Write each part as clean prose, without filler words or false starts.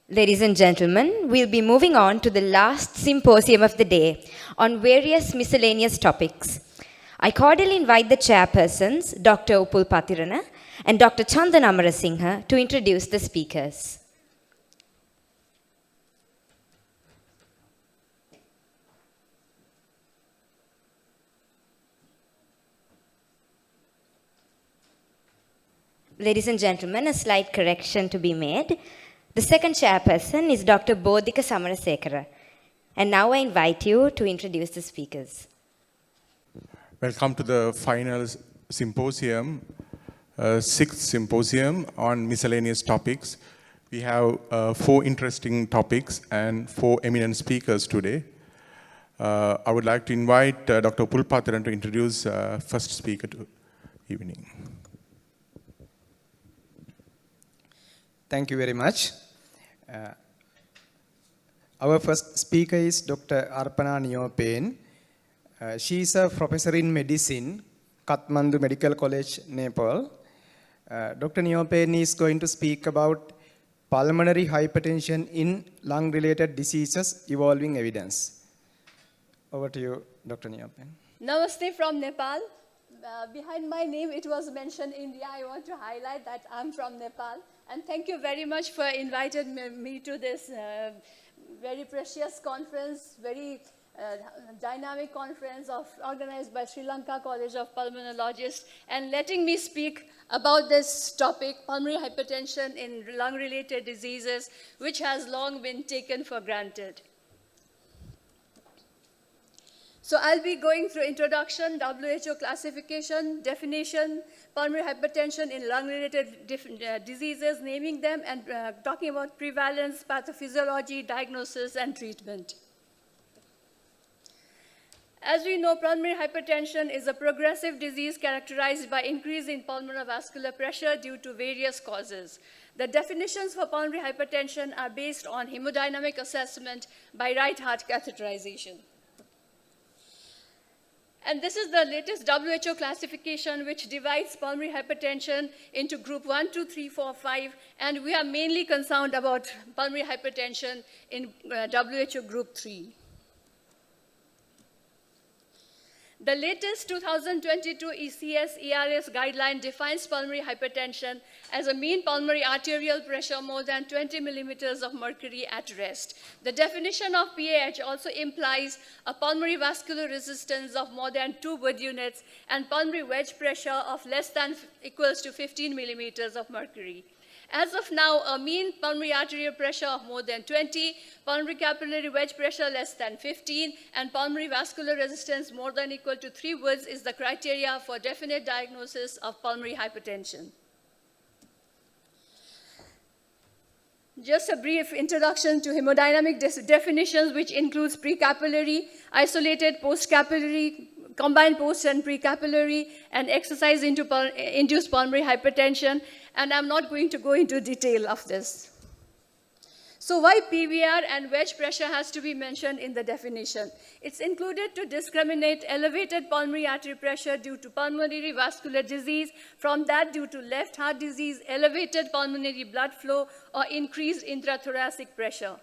Ladies and gentlemen, we'll be moving on to the last symposium of the day on various miscellaneous topics. I cordially invite the chairpersons, Dr. Upul Patirana and Dr. Chandan Amarasinghe, to introduce the speakers. Ladies and gentlemen, a slight correction to be made. The second chairperson is Dr. Bodhika Samarasekara. And now I invite you to introduce the speakers. Welcome to the final symposium, sixth symposium on miscellaneous topics. We have 4 interesting topics and 4 eminent speakers today. I would like to invite Dr. Upul Patirana to introduce first speaker to evening. Thank you very much. Our first speaker is Dr. Arpana Neopain. She is a professor in medicine, Kathmandu Medical College, Nepal. Dr. Neopain is going to speak about pulmonary hypertension in lung-related diseases, evolving evidence. Over to you, Dr. Neopain. Namaste from Nepal. Behind my name, it was mentioned India. I want to highlight that I'm from Nepal. And thank you very much for inviting me to this very precious conference, very dynamic conference organized by Sri Lanka College of Pulmonologists, and letting me speak about this topic, pulmonary hypertension in lung-related diseases, which has long been taken for granted. So I'll be going through introduction, WHO classification, definition, pulmonary hypertension in lung-related diseases, naming them, and talking about prevalence, pathophysiology, diagnosis, and treatment. As we know, pulmonary hypertension is a progressive disease characterized by increase in pulmonary vascular pressure due to various causes. The definitions for pulmonary hypertension are based on hemodynamic assessment by right heart catheterization. And this is the latest WHO classification, which divides pulmonary hypertension into group 1, 2, 3, 4, 5, and we are mainly concerned about pulmonary hypertension in WHO group 3. The latest 2022 ECS-ERS guideline defines pulmonary hypertension as a mean pulmonary arterial pressure more than 20 millimeters of mercury at rest. The definition of PAH also implies a pulmonary vascular resistance of more than 2 Wood units and pulmonary wedge pressure of less than equals to 15 millimeters of mercury. As of now, a mean pulmonary arterial pressure of more than 20, pulmonary capillary wedge pressure less than 15, and pulmonary vascular resistance more than equal to 3 Woods is the criteria for definite diagnosis of pulmonary hypertension. Just a brief introduction to hemodynamic definitions, which includes precapillary, isolated postcapillary, combined post and precapillary, and exercise-induced pulmonary hypertension, and I'm not going to go into detail of this. So why PVR and wedge pressure has to be mentioned in the definition? It's included to discriminate elevated pulmonary artery pressure due to pulmonary vascular disease from that due to left heart disease, elevated pulmonary blood flow, or increased intrathoracic pressure.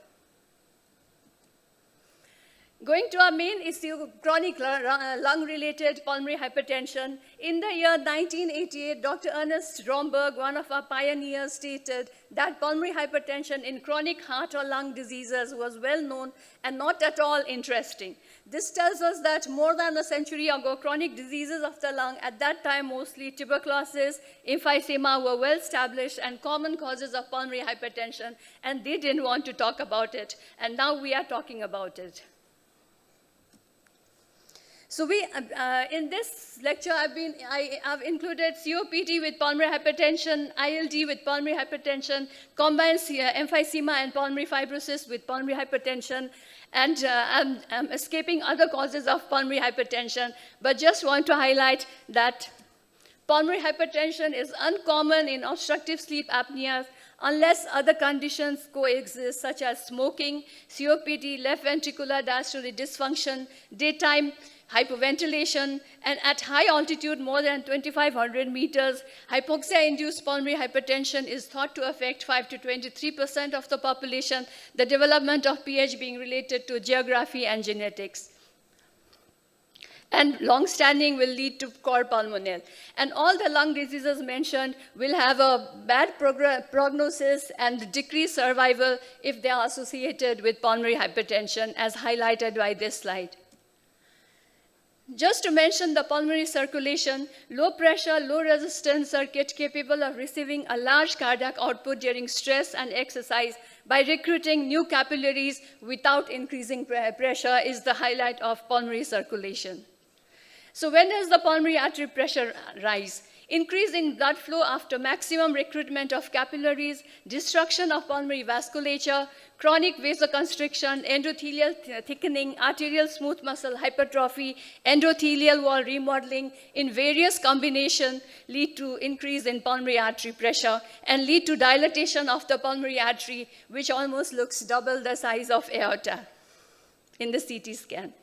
Going to our main issue, chronic lung-related pulmonary hypertension. In the year 1988, Dr. Ernest Romberg, one of our pioneers, stated that pulmonary hypertension in chronic heart or lung diseases was well known and not at all interesting. This tells us that more than a century ago, chronic diseases of the lung, at that time mostly tuberculosis, emphysema, were well established and common causes of pulmonary hypertension, and they didn't want to talk about it, and now we are talking about it. So in this lecture, I have included COPD with pulmonary hypertension, ILD with pulmonary hypertension, combined emphysema and pulmonary fibrosis with pulmonary hypertension, and I'm escaping other causes of pulmonary hypertension, but just want to highlight that pulmonary hypertension is uncommon in obstructive sleep apneas, unless other conditions coexist, such as smoking, COPD, left ventricular diastolic dysfunction, daytime hypoventilation, and at high altitude, more than 2,500 meters, hypoxia-induced pulmonary hypertension is thought to affect 5 to 23% of the population, the development of PH being related to geography and genetics. And long-standing will lead to cor pulmonale. And all the lung diseases mentioned will have a bad prognosis and decreased survival if they are associated with pulmonary hypertension, as highlighted by this slide. Just to mention the pulmonary circulation, low pressure, low resistance circuit capable of receiving a large cardiac output during stress and exercise by recruiting new capillaries without increasing pressure is the highlight of pulmonary circulation. So when does the pulmonary artery pressure rise? Increase in blood flow after maximum recruitment of capillaries, destruction of pulmonary vasculature, chronic vasoconstriction, endothelial thickening, arterial smooth muscle hypertrophy, endothelial wall remodeling in various combinations lead to increase in pulmonary artery pressure and lead to dilatation of the pulmonary artery, which almost looks double the size of aorta in the CT scan.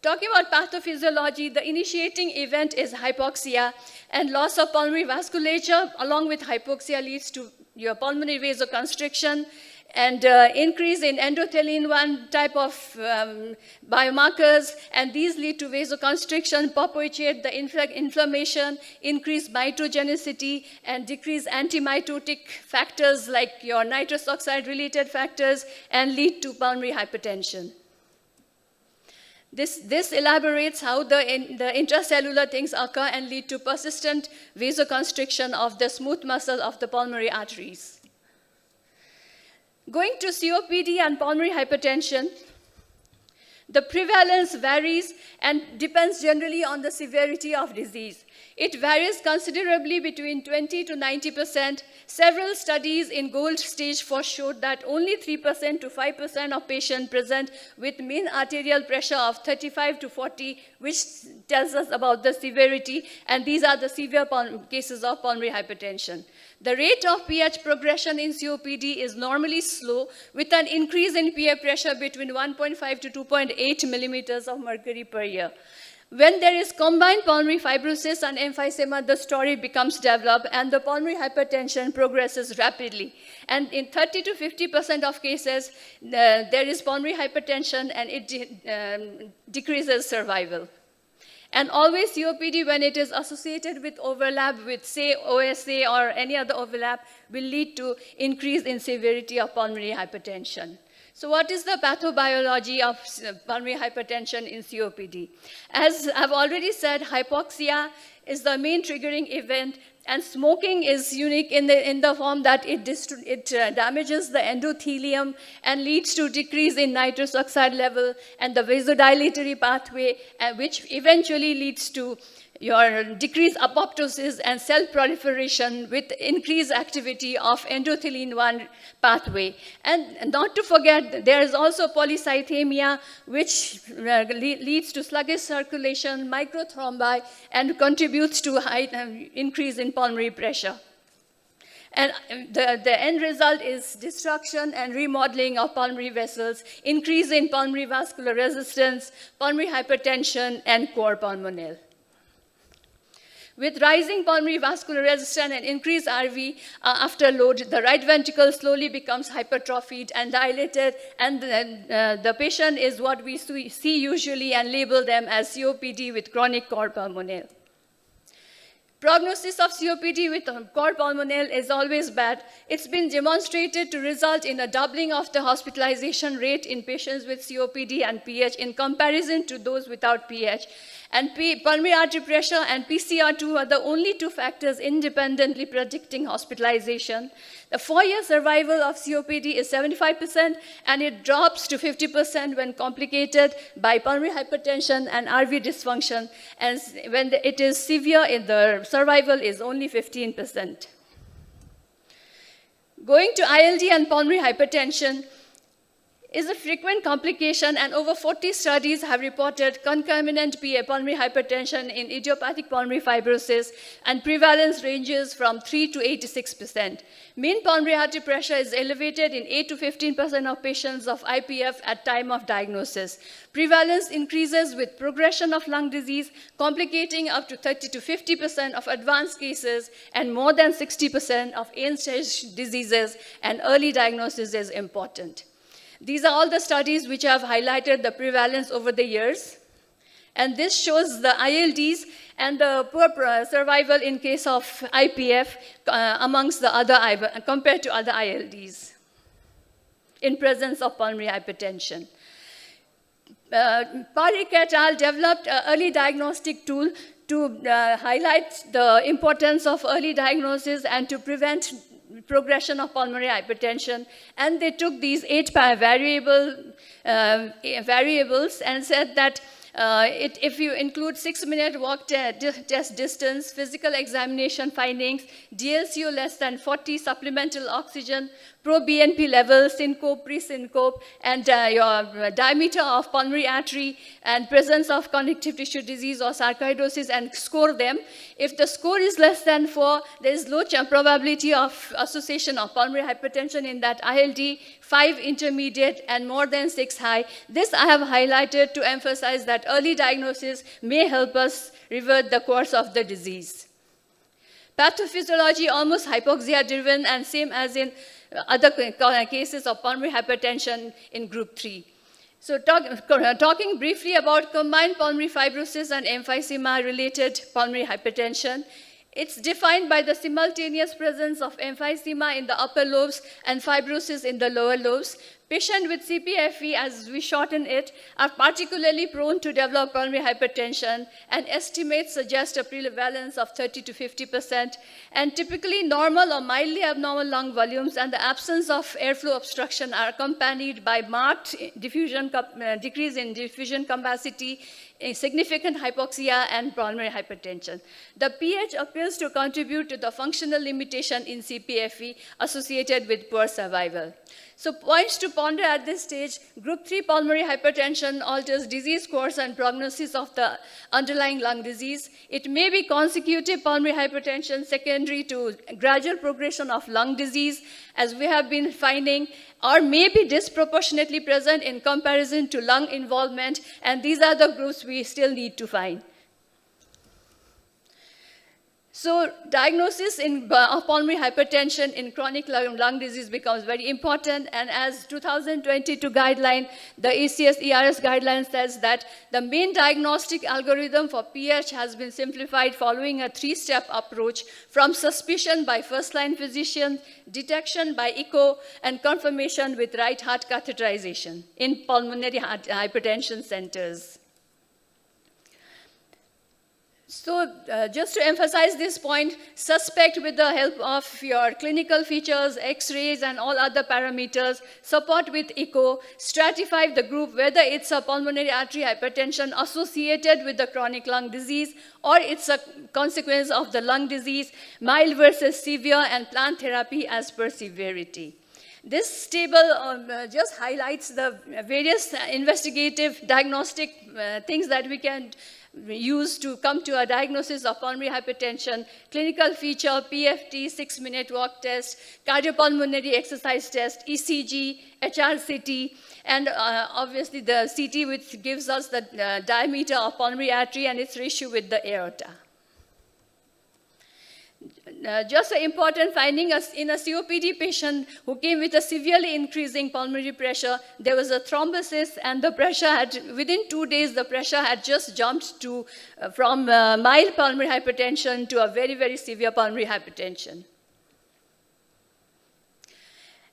Talking about pathophysiology, the initiating event is hypoxia, and loss of pulmonary vasculature along with hypoxia leads to your pulmonary vasoconstriction and increase in endothelin-1 type of biomarkers, and these lead to vasoconstriction, perpetuate the inflammation, increase mitogenicity, and decrease antimitotic factors like your nitrous oxide-related factors, and lead to pulmonary hypertension. This elaborates how the intracellular things occur and lead to persistent vasoconstriction of the smooth muscle of the pulmonary arteries. Going to COPD and pulmonary hypertension, the prevalence varies and depends generally on the severity of disease. It varies considerably between 20 to 90%. Several studies in gold stage 4 showed that only 3% to 5% of patients present with mean arterial pressure of 35 to 40, which tells us about the severity, and these are the severe cases of pulmonary hypertension. The rate of pH progression in COPD is normally slow, with an increase in pH pressure between 1.5 to 2.8 millimeters of mercury per year. When there is combined pulmonary fibrosis and emphysema, the story becomes developed and the pulmonary hypertension progresses rapidly. And in 30 to 50% of cases, there is pulmonary hypertension and it decreases survival. And always COPD, when it is associated with overlap with, say, OSA or any other overlap, will lead to increase in severity of pulmonary hypertension. So what is the pathobiology of pulmonary hypertension in COPD? As I've already said, hypoxia is the main triggering event, and smoking is unique in the form that it damages the endothelium and leads to decrease in nitrous oxide level and the vasodilatory pathway, which eventually leads to your decreased apoptosis and cell proliferation with increased activity of endothelin-1 pathway. And not to forget, there is also polycythemia, which leads to sluggish circulation, microthrombi, and contributes to high increase in pulmonary pressure. And the end result is destruction and remodeling of pulmonary vessels, increase in pulmonary vascular resistance, pulmonary hypertension, and cor pulmonale. With rising pulmonary vascular resistance and increased RV after load, the right ventricle slowly becomes hypertrophied and dilated, and the patient is what we see usually and label them as COPD with chronic cor pulmonale. Prognosis of COPD with cor pulmonale is always bad. It's been demonstrated to result in a doubling of the hospitalization rate in patients with COPD and PH in comparison to those without PH. And pulmonary artery pressure and PCR2 are the only two factors independently predicting hospitalization. The 4-year survival of COPD is 75%, and it drops to 50% when complicated by pulmonary hypertension and RV dysfunction. And when it is severe, the survival is only 15%. Going to ILD and pulmonary hypertension, is a frequent complication, and over 40 studies have reported concomitant pulmonary hypertension in idiopathic pulmonary fibrosis, and prevalence ranges from 3 to 86%. Mean pulmonary artery pressure is elevated in 8 to 15% of patients of IPF at time of diagnosis. Prevalence increases with progression of lung disease, complicating up to 30 to 50% of advanced cases and more than 60% of end-stage diseases, and early diagnosis is important. These are all the studies which have highlighted the prevalence over the years. And this shows the ILDs and the poor survival in case of IPF amongst the other, compared to other ILDs in presence of pulmonary hypertension. Parikh et al. Developed an early diagnostic tool to highlight the importance of early diagnosis and to prevent progression of pulmonary hypertension, and they took these 8 variables and said that if you include 6-minute walk test distance, physical examination findings, DLCO less than 40, supplemental oxygen, pro-BNP level, syncope, pre-syncope, and your diameter of pulmonary artery and presence of connective tissue disease or sarcoidosis, and score them. If the score is less than 4, there is low probability of association of pulmonary hypertension in that ILD, 5 intermediate, and more than 6 high. This I have highlighted to emphasize that early diagnosis may help us revert the course of the disease. Pathophysiology, almost hypoxia-driven, and same as in other cases of pulmonary hypertension in group 3. So talking briefly about combined pulmonary fibrosis and emphysema-related pulmonary hypertension, it's defined by the simultaneous presence of emphysema in the upper lobes and fibrosis in the lower lobes. Patients with CPFE, as we shorten it, are particularly prone to develop pulmonary hypertension, and estimates suggest a prevalence of 30 to 50%, and typically normal or mildly abnormal lung volumes and the absence of airflow obstruction are accompanied by marked decrease in diffusion capacity, a significant hypoxia, and pulmonary hypertension. The pH appears to contribute to the functional limitation in CPFE associated with poor survival. So points to ponder at this stage: group 3 pulmonary hypertension alters disease course and prognosis of the underlying lung disease. It may be consecutive pulmonary hypertension secondary to gradual progression of lung disease, as we have been finding, or may be disproportionately present in comparison to lung involvement, and these are the groups we still need to find. So diagnosis of pulmonary hypertension in chronic lung disease becomes very important, and as 2022 guideline, the ACS-ERS guideline says that the main diagnostic algorithm for PH has been simplified following a 3-step approach from suspicion by first-line physician, detection by echo, and confirmation with right heart catheterization in pulmonary hypertension centers. So just to emphasize this point, suspect with the help of your clinical features, X-rays, and all other parameters, support with echo, stratify the group whether it's a pulmonary artery hypertension associated with the chronic lung disease, or it's a consequence of the lung disease, mild versus severe, and plan therapy as per severity. This table just highlights the various investigative diagnostic things that we can use to come to a diagnosis of pulmonary hypertension: clinical feature, PFT, 6-minute walk test, cardiopulmonary exercise test, ECG, HRCT, and obviously the CT, which gives us the diameter of pulmonary artery and its ratio with the aorta. Just an important finding, in a COPD patient who came with a severely increasing pulmonary pressure, there was a thrombosis, and the pressure had, within 2 days, the pressure had just jumped to, from mild pulmonary hypertension to a very, very severe pulmonary hypertension.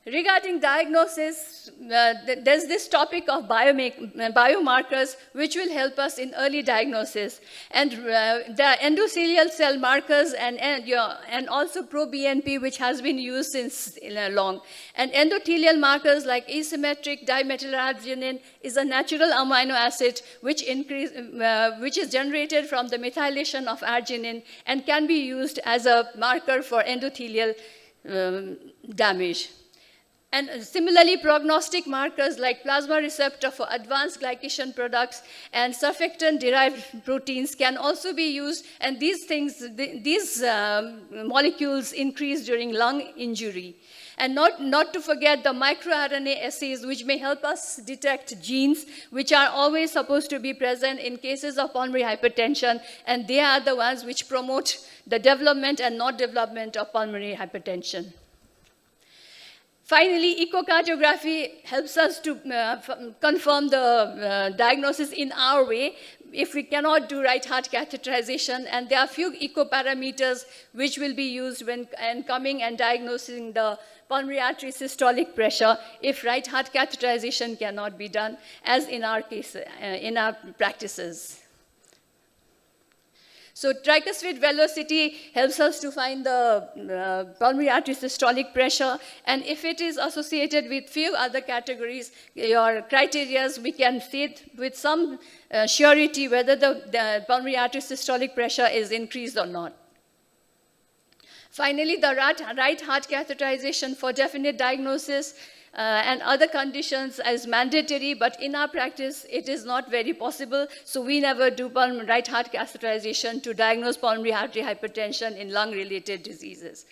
Regarding diagnosis, there's this topic of biomarkers which will help us in early diagnosis. And the endothelial cell markers and also pro-BNP, which has been used since long. And endothelial markers like asymmetric dimethylarginine is a natural amino acid which is generated from the methylation of arginine and can be used as a marker for endothelial damage. And similarly, prognostic markers like plasma receptor for advanced glycation products and surfactant-derived proteins can also be used, and these molecules increase during lung injury. And not to forget the microRNA assays, which may help us detect genes which are always supposed to be present in cases of pulmonary hypertension, and they are the ones which promote the development and not development of pulmonary hypertension. Finally, echocardiography helps us to confirm the diagnosis in our way if we cannot do right heart catheterization, and there are few echo parameters which will be used when coming and diagnosing the pulmonary artery systolic pressure if right heart catheterization cannot be done, as in our case, in our practices. So tricuspid velocity helps us to find the pulmonary artery systolic pressure, and if it is associated with few other categories or criteria, we can see with some surety whether the pulmonary artery systolic pressure is increased or not. Finally, the right heart catheterization for definite diagnosis and other conditions is mandatory, but in our practice, it is not very possible, so we never do right heart catheterization to diagnose pulmonary artery hypertension in lung-related diseases.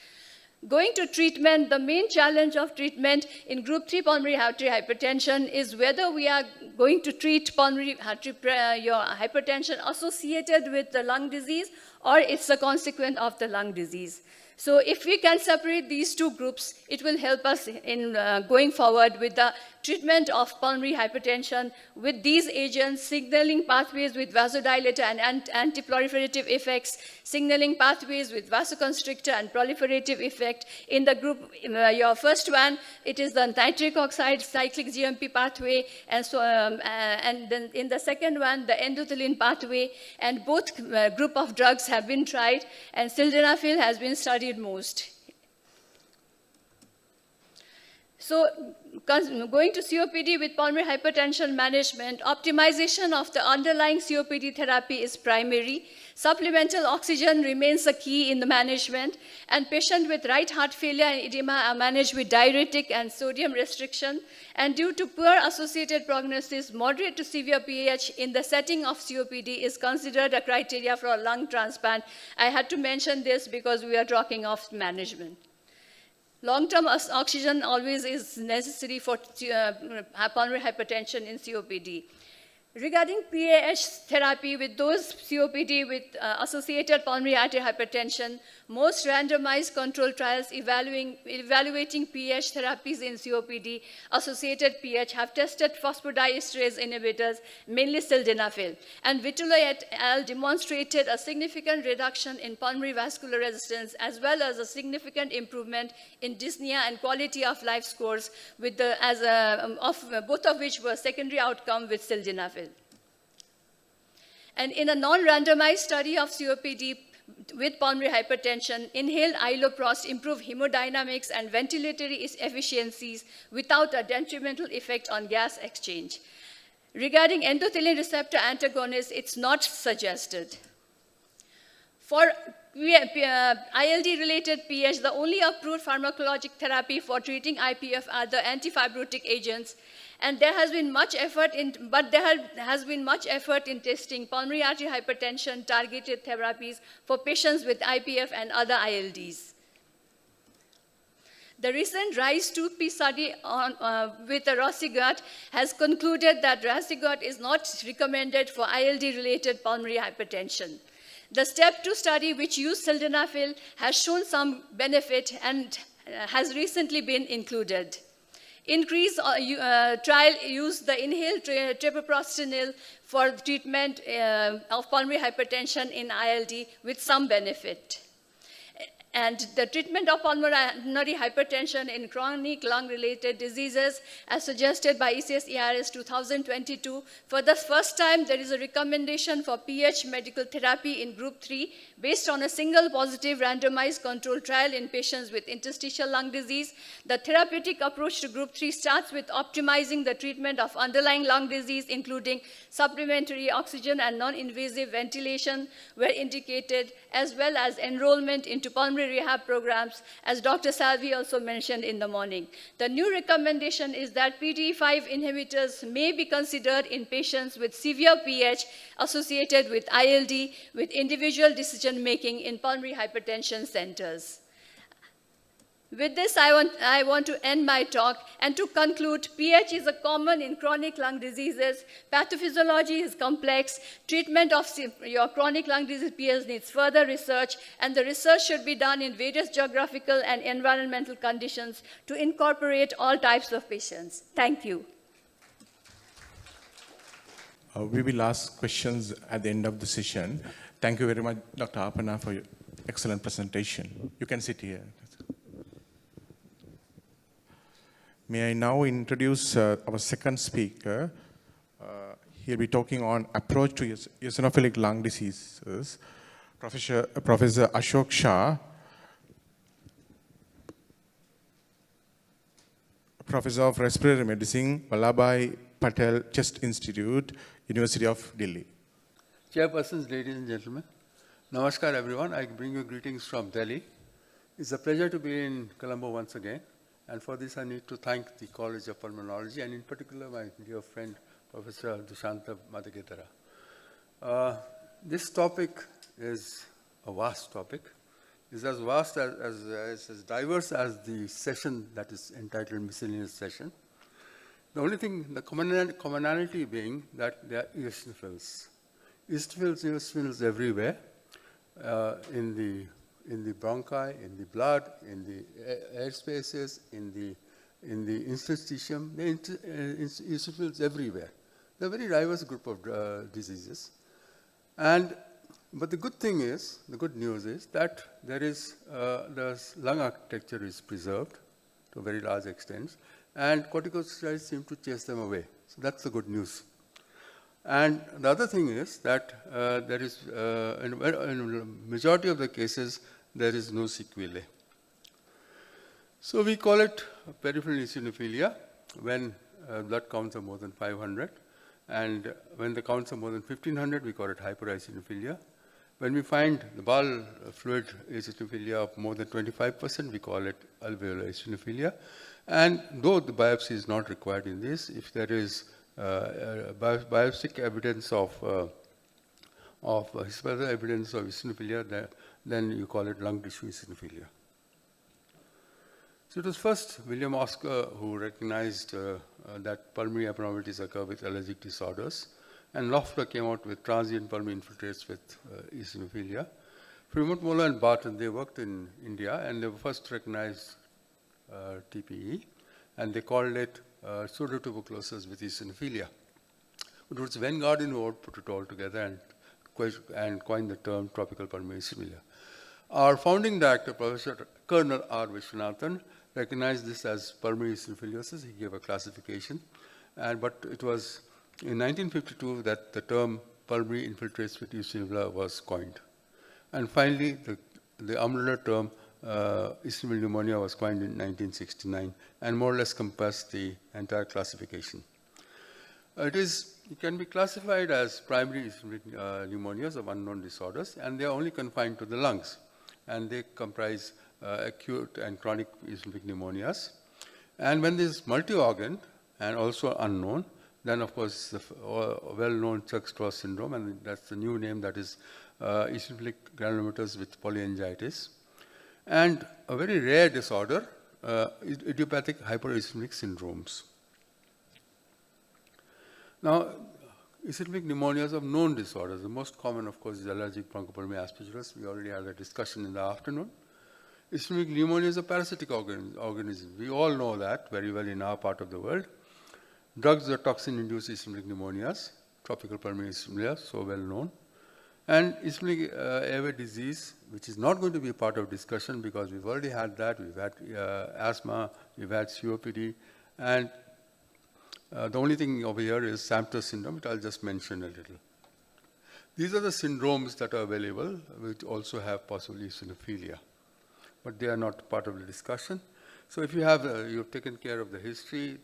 Going to treatment, the main challenge of treatment in group 3 pulmonary artery hypertension is whether we are going to treat pulmonary hypertension associated with the lung disease or it's a consequence of the lung disease. So if we can separate these two groups, it will help us in going forward with the treatment of pulmonary hypertension with these agents, signaling pathways with vasodilator and anti-proliferative effects, signaling pathways with vasoconstrictor and proliferative effect. In the group, your first one, it is the nitric oxide cyclic GMP pathway, and so and then in the second one, the endothelin pathway, and both group of drugs have been tried, and sildenafil has been studied most. So going to COPD with pulmonary hypertension management, optimization of the underlying COPD therapy is primary. Supplemental oxygen remains a key in the management, and patients with right heart failure and edema are managed with diuretic and sodium restriction. And due to poor associated prognosis, moderate to severe PAH in the setting of COPD is considered a criteria for a lung transplant. I had to mention this because we are talking of management. Long-term oxygen always is necessary for pulmonary hypertension in COPD. Regarding PAH therapy with those COPD with associated pulmonary artery hypertension, most randomized controlled trials evaluating PAH therapies in COPD associated PH have tested phosphodiesterase inhibitors, mainly sildenafil. And Vitolo et al. Demonstrated a significant reduction in pulmonary vascular resistance as well as a significant improvement in dyspnea and quality of life scores with both of which were secondary outcome with sildenafil. And in a non-randomized study of COPD with pulmonary hypertension, inhaled iloprost improved hemodynamics and ventilatory efficiencies without a detrimental effect on gas exchange. Regarding endothelin receptor antagonists, it's not suggested. For ILD-related PH, the only approved pharmacologic therapy for treating IPF are the antifibrotic agents, and there has been much effort in testing pulmonary artery hypertension targeted therapies for patients with IPF and other ILDs. The recent RISE-2P study with the Rosigot has concluded that Rosigot is not recommended for ILD-related pulmonary hypertension. The STEP 2 study, which used sildenafil, has shown some benefit and has recently been included. Increase trial used the inhaled treprostinil for treatment of pulmonary hypertension in ILD with some benefit. And the treatment of pulmonary hypertension in chronic lung-related diseases, as suggested by ECS-ERS 2022, for the first time, there is a recommendation for PH medical therapy in group 3 based on a single positive randomized controlled trial in patients with interstitial lung disease. The therapeutic approach to group 3 starts with optimizing the treatment of underlying lung disease, including supplementary oxygen and non-invasive ventilation where indicated, as well as enrollment into pulmonary pulmonary rehab programs, as Dr. Salvi also mentioned in the morning. The new recommendation is that PDE5 inhibitors may be considered in patients with severe PH associated with ILD with individual decision-making in pulmonary hypertension centers. With this, I want to end my talk and to conclude, PH is a common in chronic lung diseases. Pathophysiology is complex. Treatment of your chronic lung disease PH needs further research, and the research should be done in various geographical and environmental conditions to incorporate all types of patients. Thank you. We will ask questions at the end of the session. Thank you very much, Dr. Arpana, for your excellent presentation. You can sit here. May I now introduce our second speaker. He'll be talking on approach to eosinophilic lung diseases. Professor Ashok Shah, Professor of Respiratory Medicine, Vallabhbhai Patel Chest Institute, University of Delhi. Chairpersons, ladies and gentlemen, Namaskar everyone. I bring you greetings from Delhi. It's a pleasure to be in Colombo once again. And for this, I need to thank the College of Pulmonology, and in particular, my dear friend, Professor Dushanta Madhuketara. This topic is a vast topic. It's as vast as diverse as the session that is entitled Miscellaneous Session. The only thing, the commonality being that there are eosinophils. Eosinophils everywhere, in the bronchi, in the blood, in the air spaces, in the interstitium, eosinophils everywhere. They're a very diverse group of diseases. But the good thing is, the good news is that there is, the lung architecture is preserved to a very large extent, and corticosteroids seem to chase them away. So that's the good news. And the other thing is that there is, in the majority of the cases, there is no sequelae. So we call it peripheral eosinophilia when blood counts are more than 500. And when the counts are more than 1500, we call it hypereosinophilia. When we find the bowel fluid eosinophilia of more than 25%, we call it alveolar eosinophilia. And though the biopsy is not required in this, if there is biopsic evidence of further evidence of eosinophilia, then you call it lung tissue eosinophilia. So it was first William Oscar who recognized that pulmonary abnormalities occur with allergic disorders, and Loeffler came out with transient pulmonary infiltrates with eosinophilia. Fremont, Moller, and Barton, they worked in India, and they first recognized TPE, and they called it pseudotuberculosis with eosinophilia. It was Vanguardian who put it all together and coined the term tropical pulmonary eosinophilia. Our founding director, Professor Colonel R. Vishwanathan, recognized this as pulmonary eosinophilosis. He gave a classification, but it was in 1952 that the term pulmonary infiltrates with eosinophilia was coined. And finally, the umbrella term eosinophilic pneumonia was coined in 1969 and more or less compassed the entire classification. It can be classified as primary eosinophilic pneumonias of unknown disorders, and they are only confined to the lungs, and they comprise acute and chronic eosinophilic pneumonias. And when there is multi-organ and also unknown, then of course the well-known Churg-Strauss syndrome, and that's the new name, that is eosinophilic granulomatous with polyangiitis. And a very rare disorder, idiopathic hypereosinophilic syndromes. Now, eosinophilic pneumonias of known disorders. The most common, of course, is allergic bronchopulmonary aspergillus. We already had a discussion in the afternoon. Eosinophilic pneumonia is a parasitic organism. We all know that very well in our part of the world. Drugs or toxin-induced eosinophilic pneumonias, tropical pulmonary eosinophilia, so well known. And eosinophilic airway disease, which is not going to be a part of discussion because we've already had that. We've had asthma, we've had COPD, and the only thing over here is Samter syndrome, which I'll just mention a little. These are the syndromes that are available, which also have possibly eosinophilia, but they are not part of the discussion. So if you have, you've taken care of the history,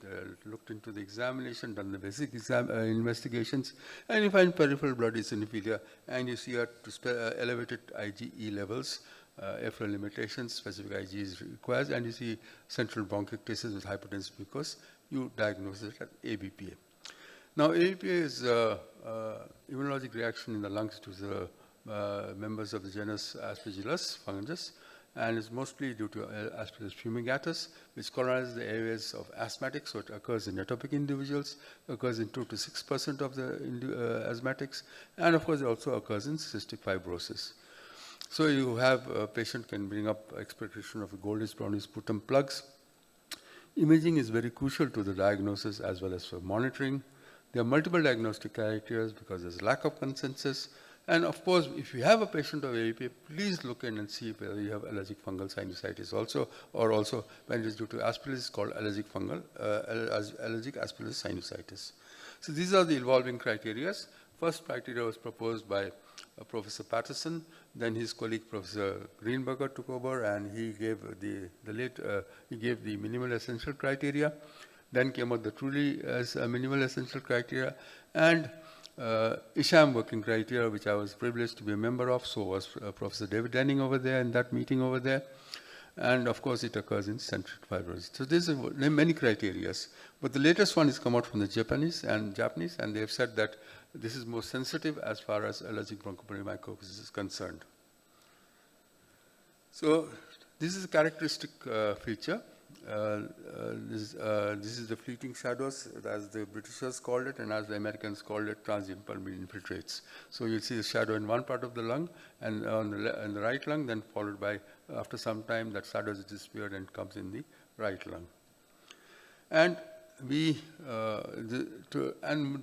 looked into the examination, done the basic investigations, and you find peripheral blood eosinophilia, and you see elevated IgE levels, airflow limitations, specific IG is required, and you see central bronchiectasis with hypertensive mucus, you diagnose it as ABPA. Now, ABPA is immunologic reaction in the lungs to the members of the genus Aspergillus fungus, and is mostly due to Aspergillus fumigatus, which colonizes the areas of asthmatics. So it occurs in atopic individuals, occurs in 2 to 6% of the asthmatics, and of course it also occurs in cystic fibrosis. So you have a patient can bring up expectation of goldish brownish sputum plugs. Imaging is very crucial to the diagnosis as well as for monitoring. There are multiple diagnostic criteria because there's lack of consensus. And of course, if you have a patient of ABPA, please look in and see whether you have allergic fungal sinusitis also, or also when it is due to Aspergillus, it's called allergic Aspergillus sinusitis. So these are the evolving criteria. First criteria was proposed by Professor Patterson. Then his colleague Professor Greenberger took over, and he gave the minimal essential criteria. Then came out the truly minimal essential criteria, and Isham working criteria, which I was privileged to be a member of. So was Professor David Denning over there in that meeting over there. And of course, it occurs in central fibrosis. So there's many criteria. But the latest one has come out from the Japanese, and they have said that this is more sensitive as far as allergic bronchopulmonary mycosis is concerned. So this is a characteristic feature. This is the fleeting shadows, as the Britishers called it, and as the Americans called it, transient pulmonary infiltrates. So you'll see the shadow in one part of the lung, and on the right lung, then followed by, after some time, that shadow has disappeared and comes in the right lung. And the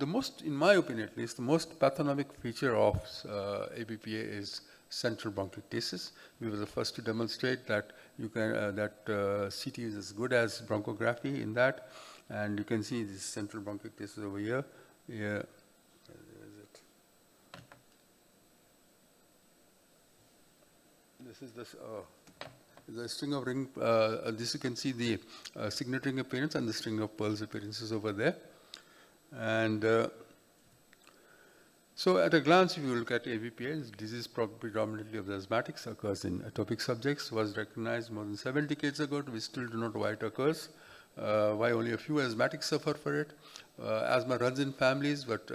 most, in my opinion at least, the most pathognomic feature of ABPA is central bronchiectasis. We were the first to demonstrate that you can CT is as good as bronchography in that, and you can see this central bronchiectasis over here. Here, is it? This is the string of ring. This you can see the signet ring appearance and the string of pearls appearances over there, and. So at a glance, if you look at ABPA, disease predominantly of the asthmatics occurs in atopic subjects, was recognized more than 7 decades ago. We still do not know why it occurs, why only a few asthmatics suffer for it. Asthma runs in families, but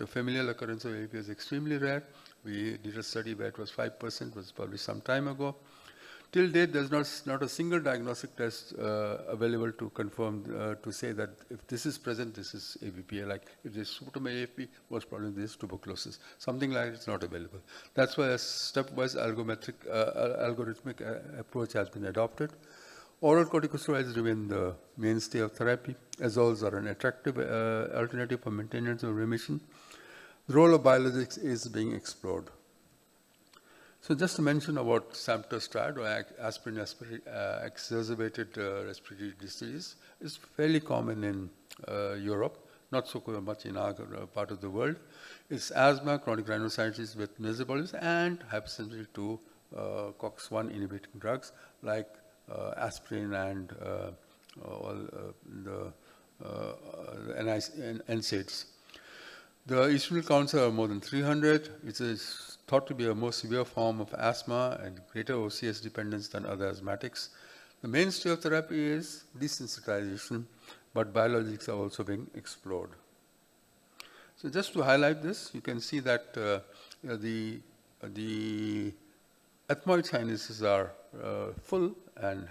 familial occurrence of ABPA is extremely rare. We did a study where it was 5%, was published some time ago. Till date, there's not a single diagnostic test available to confirm, to say that if this is present, this is ABPA. Like if there's sputum AFP, most probably this is tuberculosis. Something like it's not available. That's why a stepwise algorithmic approach has been adopted. Oral corticosteroids remain the mainstay of therapy. Azoles are an attractive alternative for maintenance of remission. The role of biologics is being explored. So just to mention about samterstrad, or aspirin exacerbated respiratory disease, is fairly common in Europe, not so much in our part of the world. It's asthma, chronic rhinosinusitis with mesobolism, and hypersensitivity to COX-1 inhibiting drugs like aspirin and the NSAIDs. The eosinophil counts are more than 300, which is thought to be a more severe form of asthma and greater OCS dependence than other asthmatics. The mainstay of therapy is desensitization, but biologics are also being explored. So just to highlight this, you can see that the ethmoid sinuses are full, and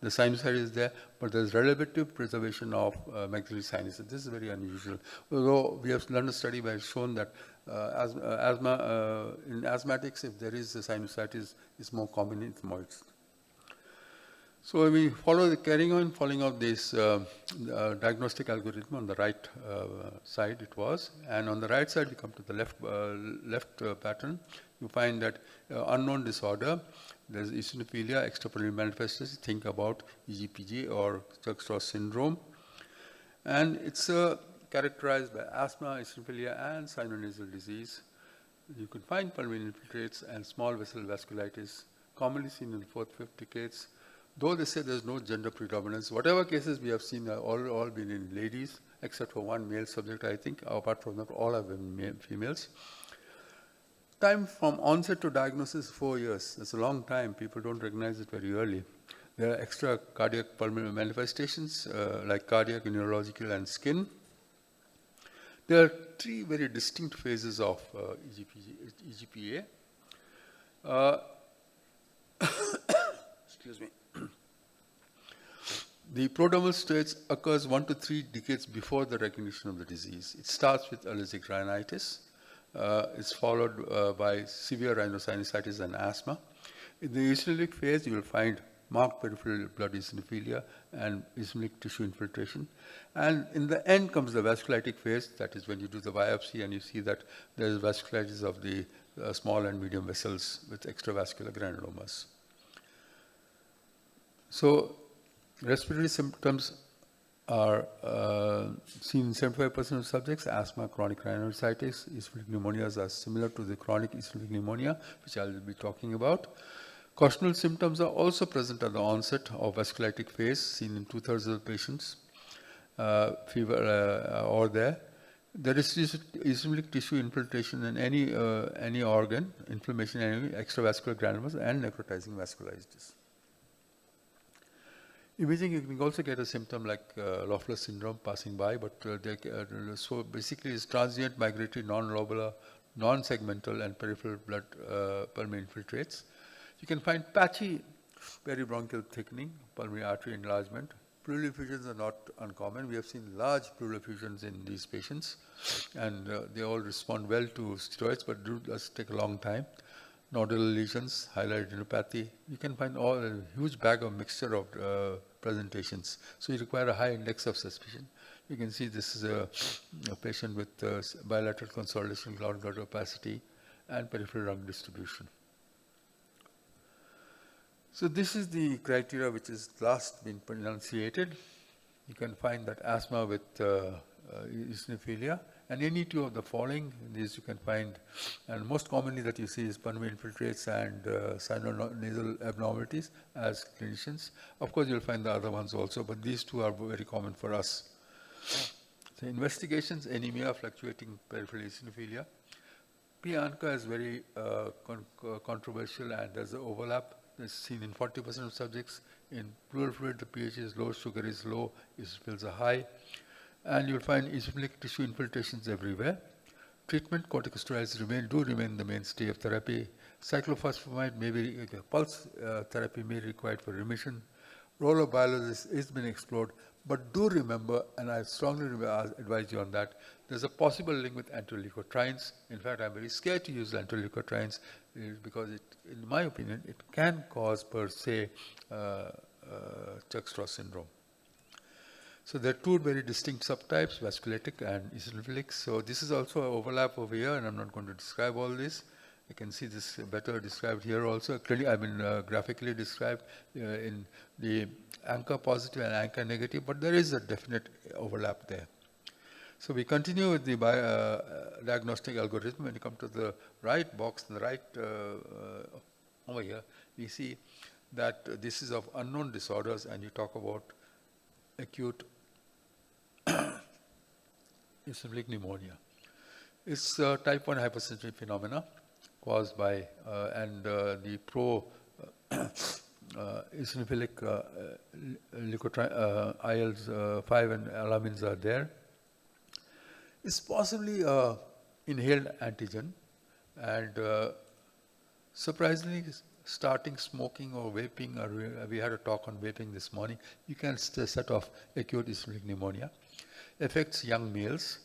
the sinusitis is there, but there's relative preservation of maxillary sinuses. This is very unusual. Although we have done a study where it's shown that asthma in asthmatics, if there is a sinusitis, it's more common in ethmoids. So we carrying on following up this diagnostic algorithm on the right side it was, and on the right side we come to the left pattern. You find that unknown disorder, there's eosinophilia, extrapulmonary manifestations, think about EGPG or Church-Strauss syndrome. And it's characterized by asthma, eosinophilia, and sinonasal disease. You can find pulmonary infiltrates and small vessel vasculitis, commonly seen in the 4th, 5th decades. Though they say there's no gender predominance, whatever cases we have seen are all been in ladies, except for one male subject, I think. Apart from that, all have been females. time from onset to diagnosis is 4 years. That's a long time. People don't recognize it very early. There are extra cardiac pulmonary manifestations like cardiac, neurological, and skin. There are 3 very distinct phases of EGPA. Excuse me. The prodromal stage occurs 1 to 3 decades before the recognition of the disease. It starts with allergic rhinitis. It's followed by severe rhinosinusitis and asthma. In the eosinophilic phase, you will find marked peripheral blood eosinophilia and eosinophilic tissue infiltration. And in the end comes the vasculitic phase, that is when you do the biopsy and you see that there is vasculitis of the small and medium vessels with extravascular granulomas. So respiratory symptoms are seen in 75% of subjects. Asthma, chronic rhinosinusitis, eosinophilic pneumonias are similar to the chronic eosinophilic pneumonia, which I will be talking about. Causational symptoms are also present at the onset of vasculitic phase, seen in 2/3 of the patients. Fever or there. There is eosinophilic tissue infiltration in any organ, inflammation, any extravascular granulomas, and necrotizing vasculitis. Imaging, you can also get a symptom like Loeffler syndrome passing by, but so basically it's transient, migratory, non-lobular, non-segmental, and peripheral blood pulmonary infiltrates. You can find patchy peribronchial thickening, pulmonary artery enlargement. Pleural effusions are not uncommon. We have seen large pleural effusions in these patients, and they all respond well to steroids, but it does take a long time. Nodular lesions, highlighted neuropathy. You can find a huge bag of mixture of presentations. So you require a high index of suspicion. You can see this is a patient with bilateral consolidation, cloud gutter opacity, and peripheral lung distribution. So this is the criteria which is last been enunciated. You can find that asthma with eosinophilia, and any 2 of the following, these you can find, and most commonly that you see is pulmonary infiltrates and sinonasal abnormalities as clinicians. Of course, you'll find the other ones also, but these 2 are very common for us. So investigations, anemia, fluctuating peripheral eosinophilia. P-ANCA is very controversial, and there's an overlap. It's seen in 40% of subjects. In pleural fluid, the pH is low, sugar is low, eosinophils are high. And you'll find eosinophilic tissue infiltrations everywhere. Treatment, corticosteroids do remain the mainstay of therapy. Cyclophosphamide may be, pulse therapy may be required for remission. Role of biologists is being explored, but do remember, and I strongly advise you on that, there's a possible link with antoleukotrienes. In fact, I'm very scared to use antoleukotrienes because in my opinion, it can cause per se Church-Strauss syndrome. So there are 2 very distinct subtypes, vasculitic and eosinophilic. So this is also an overlap over here, and I'm not going to describe all this. You can see this better described here also. Graphically described in the ANCA positive and ANCA negative, but there is a definite overlap there. So we continue with the diagnostic algorithm. When you come to the right box, on the right over here, we see that this is of unknown disorders, and you talk about acute eosinophilic pneumonia. It's type 1 hypersensitivity phenomena caused by, and the eosinophilic IL-5 and alarmins are there. It's possibly inhaled antigen, and surprisingly, starting smoking or vaping, or we had a talk on vaping this morning, you can set off acute eosinophilic pneumonia. Affects young males.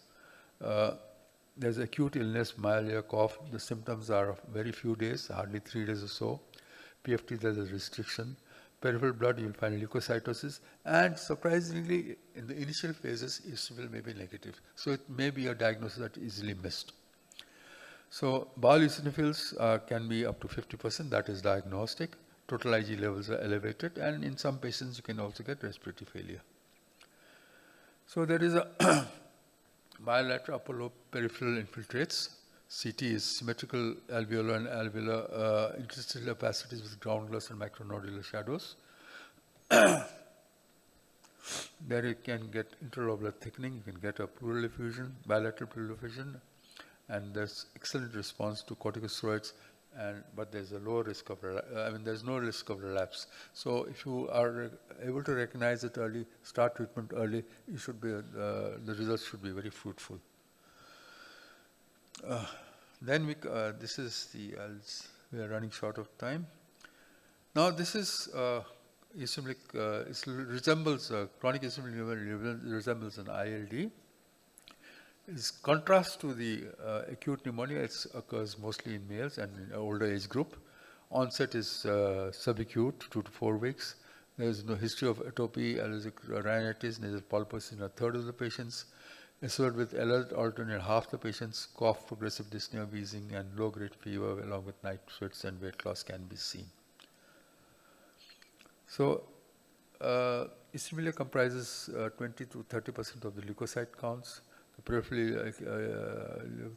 There's acute illness, myalgia, cough. The symptoms are of very few days, hardly 3 days or so. PFT, there's a restriction. Peripheral blood, you'll find leukocytosis. And surprisingly, in the initial phases, eosinophil may be negative. So it may be a diagnosis that is easily missed. So bowel eosinophils can be up to 50%, that is diagnostic. Total Ig levels are elevated, and in some patients you can also get respiratory failure. So there is a bilateral upper lobe peripheral infiltrates. CT is symmetrical alveolar and alveolar interstitial opacities with ground glass and micronodular shadows. There you can get interlobular thickening, you can get a pleural effusion, bilateral pleural effusion, and there's excellent response to corticosteroids, but there's a low risk of, there's no risk of relapse. So if you are able to recognize it early, start treatment early, you should be, the results should be very fruitful. Then this is we are running short of time. Now this is eosinophilic, it resembles, chronic eosinophilic resembles an ILD. It's contrast to the acute pneumonia. It occurs mostly in males and in older age group. Onset is subacute, 2 to 4 weeks. There is no history of atopy, allergic rhinitis, nasal polypus in a third of the patients. Associated with alert alternate half the patients, cough, progressive dyspnea, wheezing, and low-grade fever along with night sweats and weight loss can be seen. So, eosinophilic comprises 20 to 30% of the leukocyte counts. The peripheral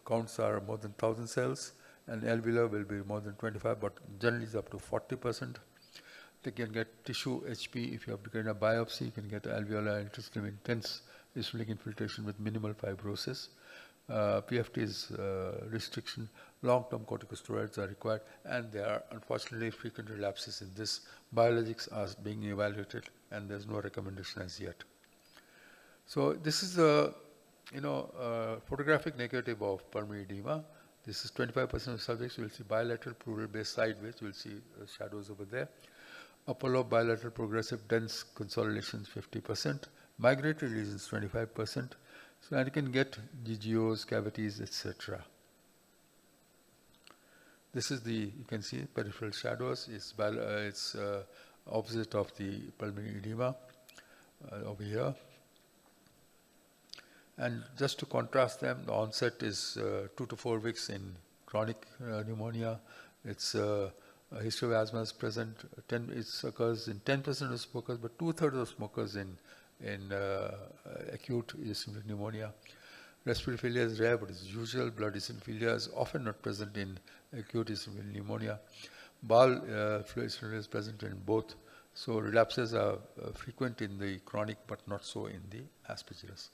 counts are more than 1,000 cells, and alveolar will be more than 25, but generally it's up to 40%. They can get tissue HP. If you have to get a biopsy, you can get alveolar interstitial intense eosinophilic infiltration with minimal fibrosis. PFT is restriction. Long-term corticosteroids are required, and there are unfortunately frequent relapses in this. Biologics are being evaluated, and there's no recommendation as yet. So this is a photographic negative of pulmonary edema. This is 25% of subjects. You will see bilateral pleural base sideways. You will see shadows over there. Upper lobe bilateral progressive dense consolidations 50%. Migratory lesions 25%. So and you can get GGOs, cavities, etc. This is you can see peripheral shadows. It's opposite of the pulmonary edema over here. And just to contrast them, the onset is 2 to 4 weeks in chronic pneumonia. It's a history of asthma is present. It occurs in 10% of smokers, but 2/3 of smokers in acute eosinophilic pneumonia. Respiratory failure is rare, but it's usual. Blood eosinophilia is often not present in acute eosinophilic pneumonia. Bowel fluid eosinophilic is present in both. So relapses are frequent in the chronic, but not so in the aspergillus.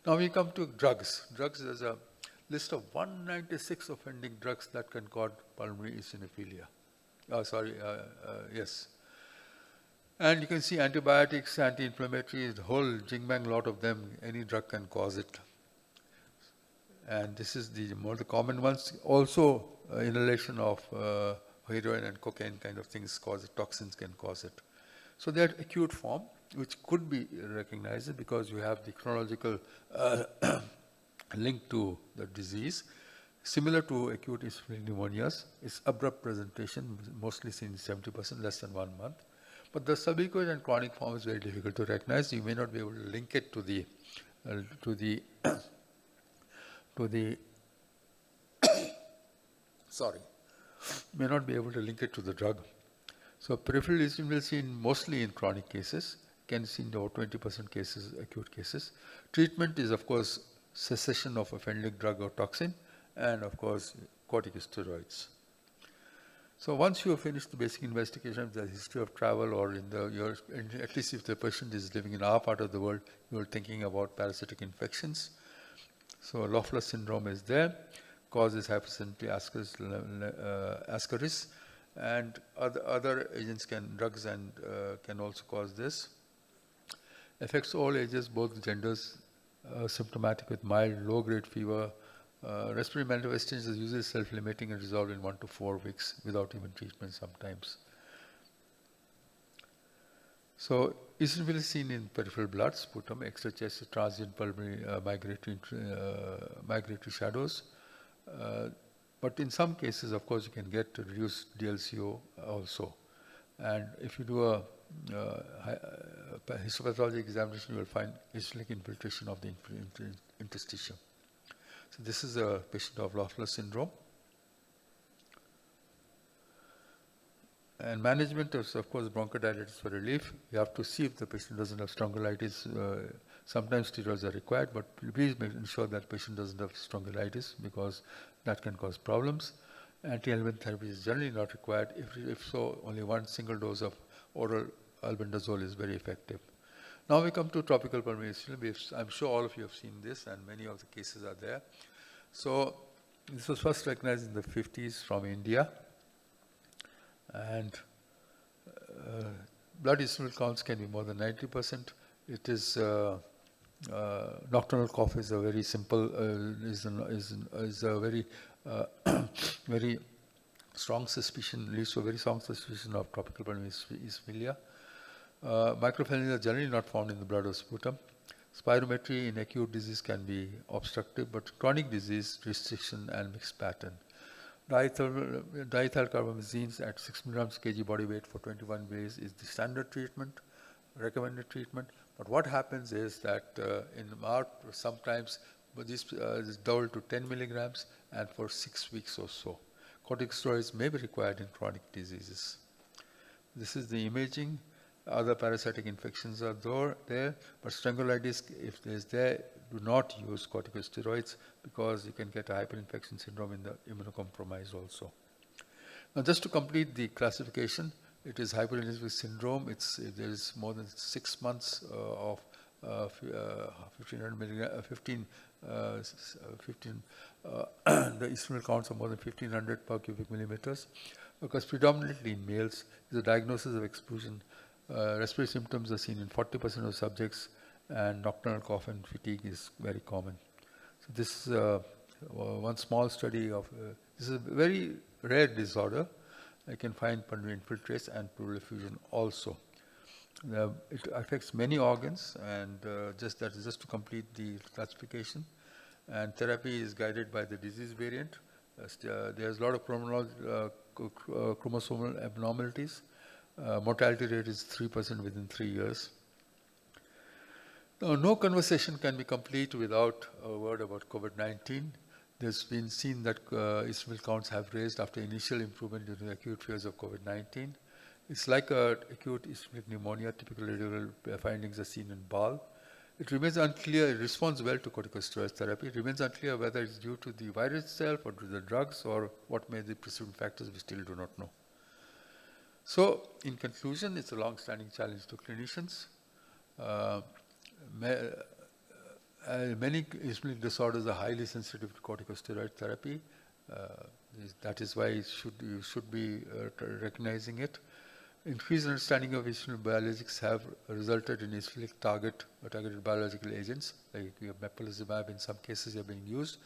Now we come to drugs. Drugs, there's a list of 196 offending drugs that can cause pulmonary eosinophilia. Yes. And you can see antibiotics, anti-inflammatories, the whole jing-bang lot of them, any drug can cause it. And this is the common ones. Also, inhalation of heroin and cocaine kind of things cause it, toxins can cause it. So they are acute form, which could be recognized because you have the chronological link to the disease. Similar to acute eosinophilic pneumonias, it's abrupt presentation, mostly seen in 70%, less than 1 month. But the subacute and chronic form is very difficult to recognize. You may not be able to link it to the may not be able to link it to the drug. So peripheral eosinophil is seen mostly in chronic cases, can be seen in over 20% cases, acute cases. Treatment is, of course, cessation of offending drug or toxin, and of course, corticosteroids. So once you have finished the basic investigation, the history of travel, or at least if the patient is living in our part of the world, you are thinking about parasitic infections. So Loeffler syndrome is there, causes hypersensitivity ascaris, and other agents drugs can also cause this. Affects all ages, both genders, symptomatic with mild, low-grade fever. Respiratory manifestations is usually self-limiting and resolved in 1 to 4 weeks without even treatment sometimes. So eosinophil is seen in peripheral blood, sputum, extra chest, transient pulmonary migratory shadows. But in some cases, of course, you can get reduced DLCO also. And if you do a histopathology examination, you will find eosinophilic infiltration of the interstitium. So this is a patient of Loeffler syndrome. And management is, of course, bronchodilators for relief. You have to see if the patient doesn't have strongylitis. Sometimes steroids are required, but please ensure that the patient doesn't have strongylitis because that can cause problems. Anti-albendazole therapy is generally not required. If so, only 1 single dose of oral albendazole is very effective. Now we come to tropical pulmonary eosinophilic. I'm sure all of you have seen this, and many of the cases are there. So This was first recognized in the 50s from India. And blood eosinophil counts can be more than 90%. It is nocturnal cough is a very simple is a very very strong suspicion, leads to a very strong suspicion of tropical pulmonary eosinophilia. Microfelines are generally not found in the blood or sputum. Spirometry in acute disease can be obstructive, but chronic disease restriction and mixed pattern. Diethylcarbamazines at 6 milligrams kg body weight for 21 days is the standard treatment, recommended treatment. But what happens is that in sometimes this is doubled to 10 milligrams and for 6 weeks or so. Corticosteroids may be required in chronic diseases. This is the imaging. Other parasitic infections are there, but strongyloiditis, if there is there, do not use corticosteroids because you can get a hyperinfection syndrome in the immunocompromised also. Now, just to complete the classification, it is hyperinfective syndrome. There is more than 6 months of 1500 milligram, 15. The eosinophil counts are more than 1500 per cubic millimeters. Because predominantly in males, the diagnosis of exclusion. Respiratory symptoms are seen in 40% of subjects, and nocturnal cough and fatigue is very common. So this is one small study of, this is a very rare disorder. I can find pulmonary infiltrates and pleural effusion also. It affects many organs, and just to complete the classification. And therapy is guided by the disease variant. There's a lot of chromosomal abnormalities. Mortality rate is 3% within 3 years. Now, no conversation can be complete without a word about COVID-19. There's been seen that eosinophil counts have raised after initial improvement during the acute phase of COVID-19. It's like acute eosinophilic pneumonia. Typical radiological findings are seen in BAL. It remains unclear. It responds well to corticosteroid therapy. It remains unclear whether it's due to the virus itself or to the drugs or what may be the precipitating factors. We still do not know. So, in conclusion, it's a long-standing challenge to clinicians. Many eosinophilic disorders are highly sensitive to corticosteroid therapy. That is why you should be recognizing it. Increased understanding of eosinophilic biologics have resulted in eosinophilic targeted biological agents, like mepolizumab in some cases are being used.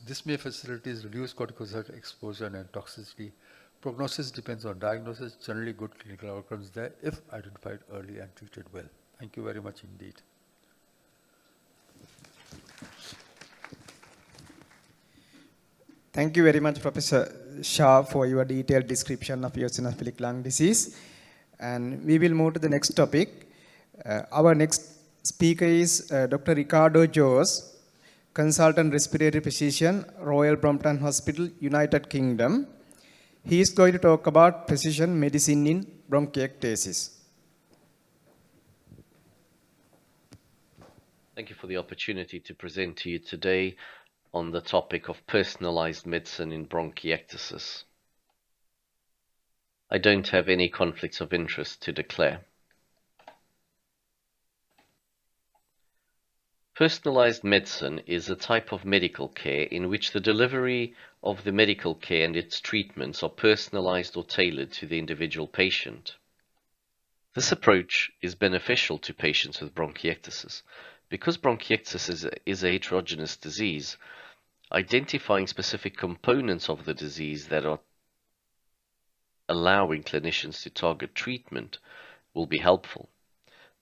This may facilitate reduced corticosteroid exposure and toxicity. Prognosis depends on diagnosis, generally good clinical outcomes there if identified early and treated well. Thank you very much indeed. Thank you very much, Professor Shah, for your detailed description of eosinophilic lung disease. And we will move to the next topic. Our next speaker is Dr. Ricardo Jose, Consultant Respiratory Physician, Royal Brompton Hospital, United Kingdom. He is going to talk about precision medicine in bronchiectasis. Thank you for the opportunity to present to you today on the topic of personalized medicine in bronchiectasis. I don't have any conflicts of interest to declare. Personalized medicine is a type of medical care in which the delivery of the medical care and its treatments are personalized or tailored to the individual patient. This approach is beneficial to patients with bronchiectasis. Because bronchiectasis is a heterogeneous disease, identifying specific components of the disease that are allowing clinicians to target treatment will be helpful.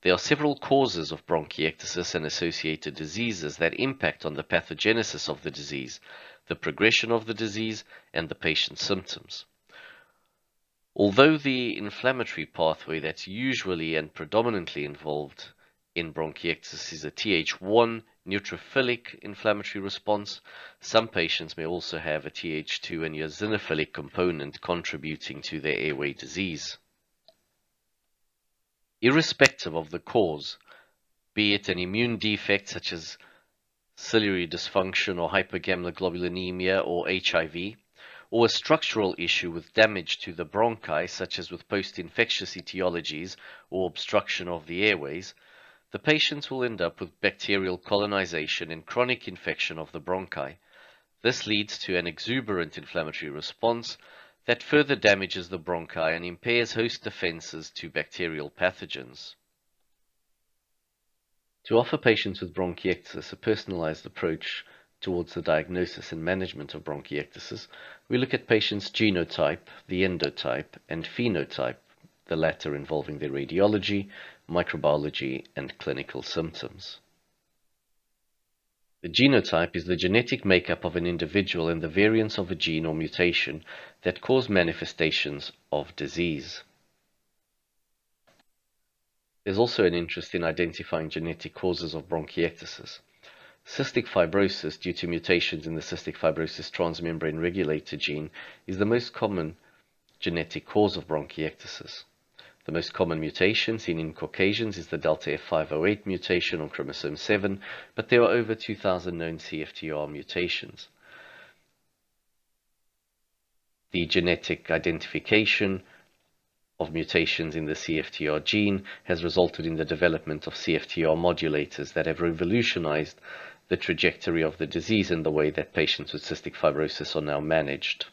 There are several causes of bronchiectasis and associated diseases that impact on the pathogenesis of the disease, the progression of the disease, and the patient's symptoms. Although the inflammatory pathway that's usually and predominantly involved in bronchiectasis is a Th1 neutrophilic inflammatory response, some patients may also have a Th2 and eosinophilic component contributing to their airway disease. Irrespective of the cause, be it an immune defect such as ciliary dysfunction or hypergammaglobulinemia or HIV, or a structural issue with damage to the bronchi such as with post-infectious etiologies or obstruction of the airways, the patients will end up with bacterial colonization and chronic infection of the bronchi. This leads to an exuberant inflammatory response that further damages the bronchi and impairs host defenses to bacterial pathogens. To offer patients with bronchiectasis a personalized approach towards the diagnosis and management of bronchiectasis, we look at patients' genotype, the endotype, and phenotype, the latter involving their radiology, microbiology, and clinical symptoms. The genotype is the genetic makeup of an individual and the variants of a gene or mutation that cause manifestations of disease. There's also an interest in identifying genetic causes of bronchiectasis. Cystic fibrosis due to mutations in the cystic fibrosis transmembrane regulator gene is the most common genetic cause of bronchiectasis. The most common mutation seen in Caucasians is the delta F508 mutation on chromosome 7, but there are over 2,000 known CFTR mutations. The genetic identification of mutations in the CFTR gene has resulted in the development of CFTR modulators that have revolutionized the trajectory of the disease and the way that patients with cystic fibrosis are now managed.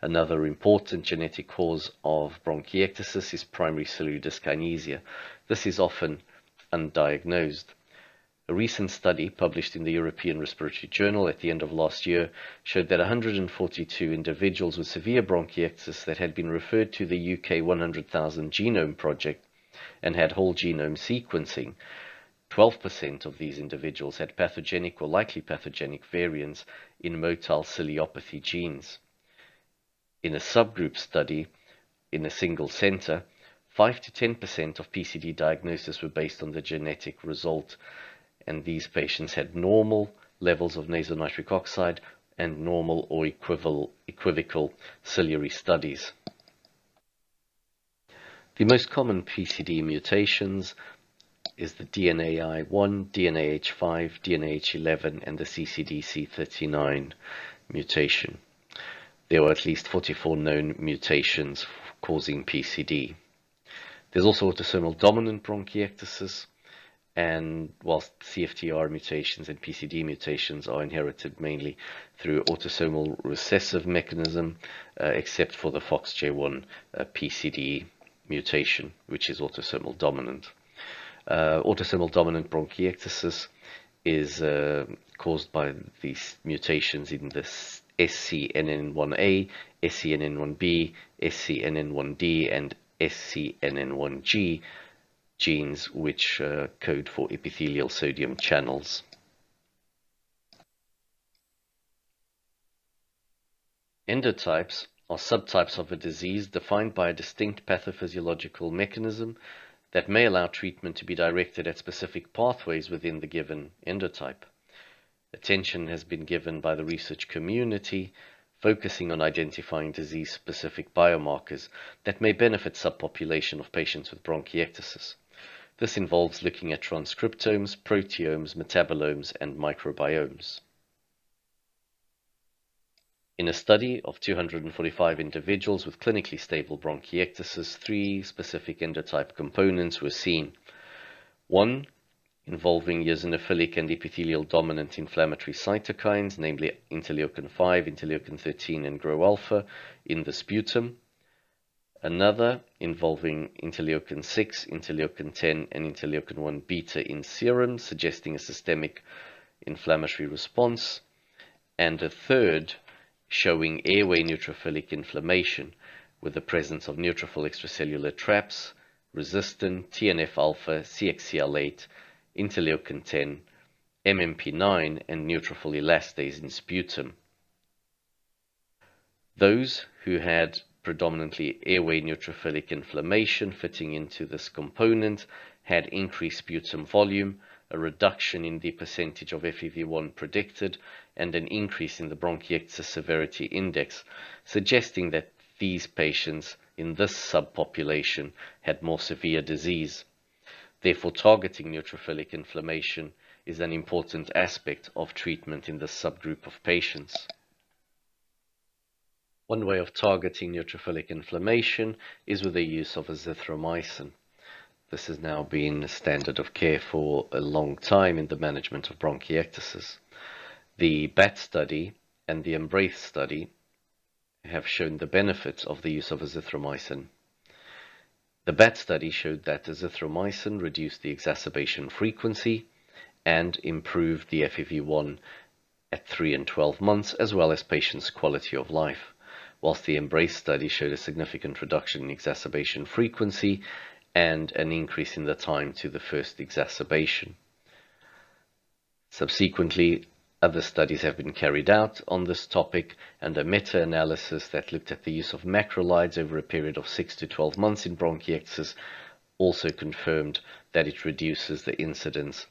Another important genetic cause of bronchiectasis is primary ciliary dyskinesia. This is often undiagnosed. A recent study published in the European Respiratory Journal at the end of last year showed that 142 individuals with severe bronchiectasis that had been referred to the UK 100,000 Genome Project and had whole genome sequencing, 12% of these individuals had pathogenic or likely pathogenic variants in motile ciliopathy genes. In a subgroup study in a single center, 5 to 10% of PCD diagnoses were based on the genetic result, and these patients had normal levels of nasonitric oxide and normal or equivocal ciliary studies. The most common PCD mutations is the DNAI1, DNAH5, DNAH11, and the CCDC39 mutation. There were at least 44 known mutations causing PCD. There's also autosomal dominant bronchiectasis, and whilst CFTR mutations and PCD mutations are inherited mainly through autosomal recessive mechanism, except for the FOXJ1 PCD mutation, which is autosomal dominant. Autosomal dominant bronchiectasis is caused by these mutations in the SCNN1A, SCNN1B, SCNN1D, and SCNN1G genes, which code for epithelial sodium channels. Endotypes are subtypes of a disease defined by a distinct pathophysiological mechanism that may allow treatment to be directed at specific pathways within the given endotype. Attention has been given by the research community focusing on identifying disease-specific biomarkers that may benefit subpopulation of patients with bronchiectasis. This involves looking at transcriptomes, proteomes, metabolomes, and microbiomes. In a study of 245 individuals with clinically stable bronchiectasis, 3 specific endotype components were seen. 1, involving eosinophilic and epithelial dominant inflammatory cytokines, namely interleukin-5, interleukin-13, and Gro-alpha in the sputum. Another involving interleukin-6, interleukin-10, and interleukin-1 beta in serum, suggesting a systemic inflammatory response. And a third showing airway neutrophilic inflammation with the presence of neutrophil extracellular traps, resistin, TNF-alpha, CXCL8, interleukin-10, MMP9, and neutrophil elastase in sputum. Those who had predominantly airway neutrophilic inflammation fitting into this component had increased sputum volume, a reduction in the percentage of FEV1 predicted, and an increase in the bronchiectasis severity index, suggesting that these patients in this subpopulation had more severe disease. Therefore, targeting neutrophilic inflammation is an important aspect of treatment in this subgroup of patients. One way of targeting neutrophilic inflammation is with the use of azithromycin. This has now been a standard of care for a long time in the management of bronchiectasis. The BAT study and the EMBRACE study have shown the benefits of the use of azithromycin. The BAT study showed that azithromycin reduced the exacerbation frequency and improved the FEV1 at 3 and 12 months, as well as patients' quality of life, whilst the EMBRACE study showed a significant reduction in exacerbation frequency and an increase in the time to the first exacerbation. Subsequently, other studies have been carried out on this topic, and a meta-analysis that looked at the use of macrolides over a period of 6 to 12 months in bronchiectasis also confirmed that it reduces the incidence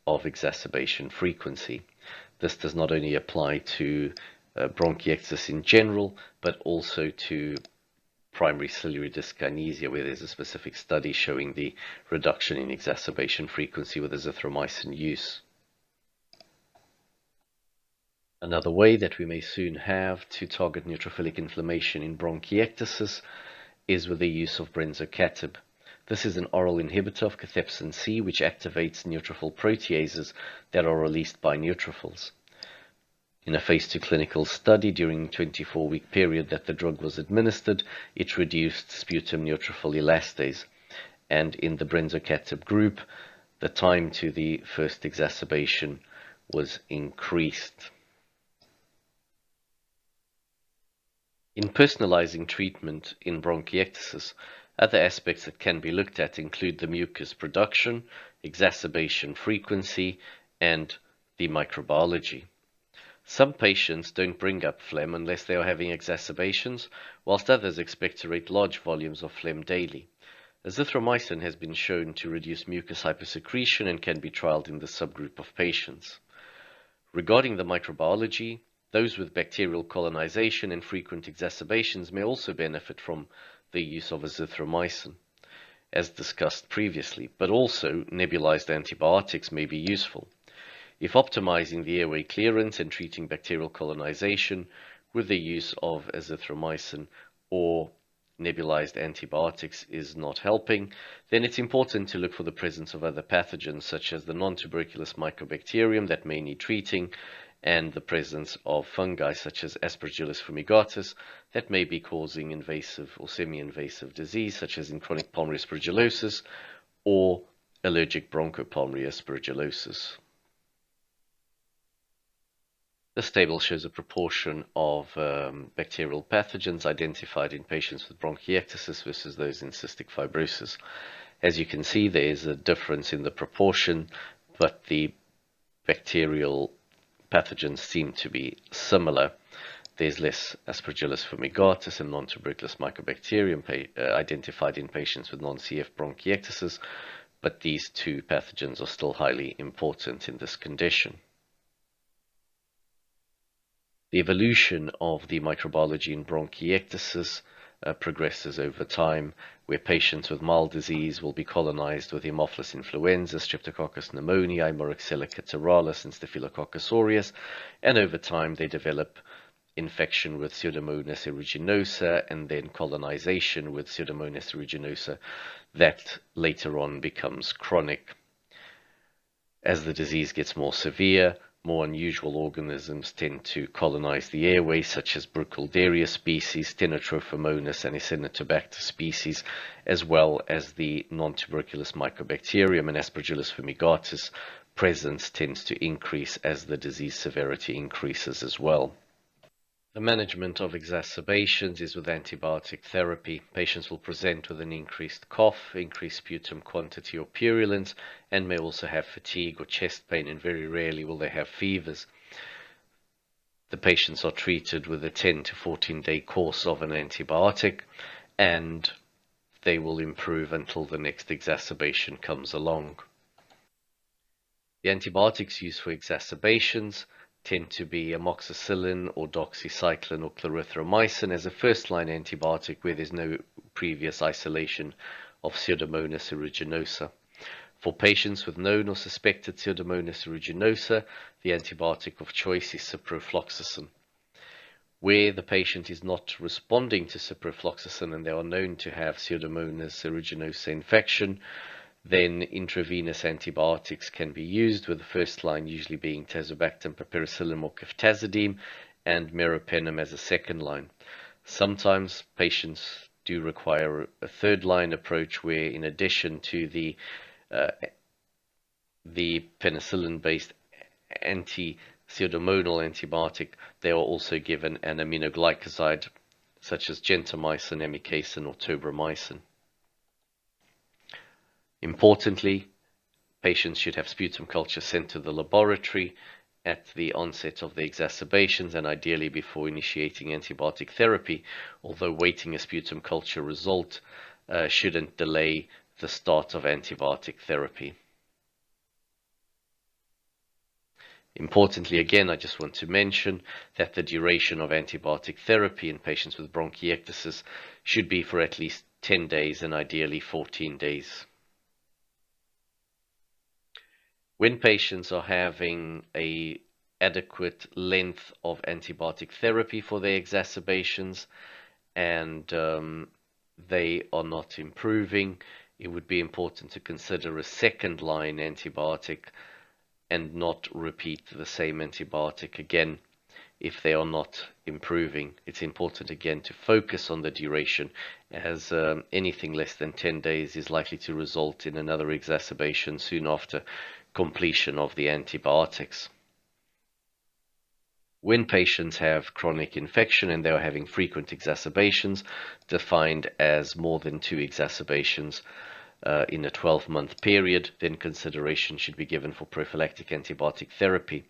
of exacerbation frequency. This does not only apply to bronchiectasis in general, but also to primary ciliary dyskinesia, where there's a specific study showing the reduction in exacerbation frequency with azithromycin use. Another way that we may soon have to target neutrophilic inflammation in bronchiectasis is with the use of brensocatib. This is an oral inhibitor of cathepsin C, which activates neutrophil proteases that are released by neutrophils. In a phase 2 clinical study during a 24-week period that the drug was administered, it reduced sputum neutrophil elastase, and in the brensocatib group, the time to the first exacerbation was increased. In personalizing treatment in bronchiectasis, other aspects that can be looked at include the mucus production, exacerbation frequency, and the microbiology. Some patients don't bring up phlegm unless they are having exacerbations, whilst others expectorate large volumes of phlegm daily. Azithromycin has been shown to reduce mucus hypersecretion and can be trialed in this subgroup of patients. Regarding the microbiology, those with bacterial colonization and frequent exacerbations may also benefit from the use of azithromycin, as discussed previously, but also nebulized antibiotics may be useful. If optimizing the airway clearance and treating bacterial colonization with the use of azithromycin or nebulized antibiotics is not helping, then it's important to look for the presence of other pathogens such as the non-tuberculous mycobacterium that may need treating, and the presence of fungi such as Aspergillus fumigatus that may be causing invasive or semi-invasive disease such as in chronic pulmonary aspergillosis or allergic bronchopulmonary aspergillosis. This table shows a proportion of bacterial pathogens identified in patients with bronchiectasis versus those in cystic fibrosis. As you can see, there is a difference in the proportion, but the bacterial pathogens seem to be similar. There's less Aspergillus fumigatus and non-tuberculous mycobacterium identified in patients with non-CF bronchiectasis, but these two pathogens are still highly important in this condition. The evolution of the microbiology in bronchiectasis progresses over time, where patients with mild disease will be colonized with Haemophilus influenza, Streptococcus pneumoniae, Moraxella catarrhalis, and Staphylococcus aureus, and over time they develop infection with Pseudomonas aeruginosa and then colonization with Pseudomonas aeruginosa that later on becomes chronic. As the disease gets more severe, more unusual organisms tend to colonize the airway, such as Burkholderia species, Stenotrophomonas, and Acinetobacter species, as well as the non-tuberculous mycobacterium and Aspergillus fumigatus presence tends to increase as the disease severity increases as well. The management of exacerbations is with antibiotic therapy. Patients will present with an increased cough, increased sputum quantity or purulence, and may also have fatigue or chest pain, and very rarely will they have fevers. The patients are treated with a 10 to 14-day course of an antibiotic, and they will improve until the next exacerbation comes along. The antibiotics used for exacerbations tend to be amoxicillin or doxycycline or clarithromycin as a first-line antibiotic where there's no previous isolation of Pseudomonas aeruginosa. For patients with known or suspected Pseudomonas aeruginosa, the antibiotic of choice is ciprofloxacin. Where the patient is not responding to ciprofloxacin and they are known to have Pseudomonas aeruginosa infection, then intravenous antibiotics can be used, with the first line usually being tazobactam, piperacillin, or ceftazidime, and meropenem as a second line. Sometimes patients do require a third line approach where, in addition to the penicillin-based pseudomonal antibiotic, they are also given an aminoglycoside such as gentamicin, amikacin, or tobramycin. Importantly, patients should have sputum culture sent to the laboratory at the onset of the exacerbations and ideally before initiating antibiotic therapy, although waiting a sputum culture result shouldn't delay the start of antibiotic therapy. Importantly, again, I just want to mention that the duration of antibiotic therapy in patients with bronchiectasis should be for at least 10 days and ideally 14 days. When patients are having an adequate length of antibiotic therapy for their exacerbations and they are not improving, it would be important to consider a second-line antibiotic and not repeat the same antibiotic again if they are not improving. It's important again to focus on the duration, as anything less than 10 days is likely to result in another exacerbation soon after completion of the antibiotics. When patients have chronic infection and they are having frequent exacerbations, defined as more than 2 exacerbations in a 12-month period, then consideration should be given for prophylactic antibiotic therapy.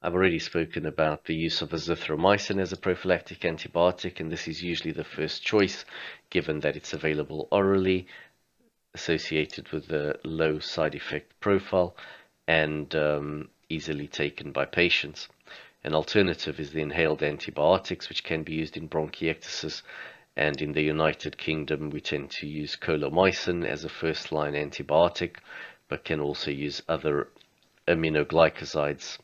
I've already spoken about the use of azithromycin as a prophylactic antibiotic, and this is usually the first choice given that it's available orally, associated with a low side effect profile, and easily taken by patients. An alternative is the inhaled antibiotics, which can be used in bronchiectasis, and in the United Kingdom we tend to use colomycin as a first-line antibiotic, but can also use other aminoglycosides.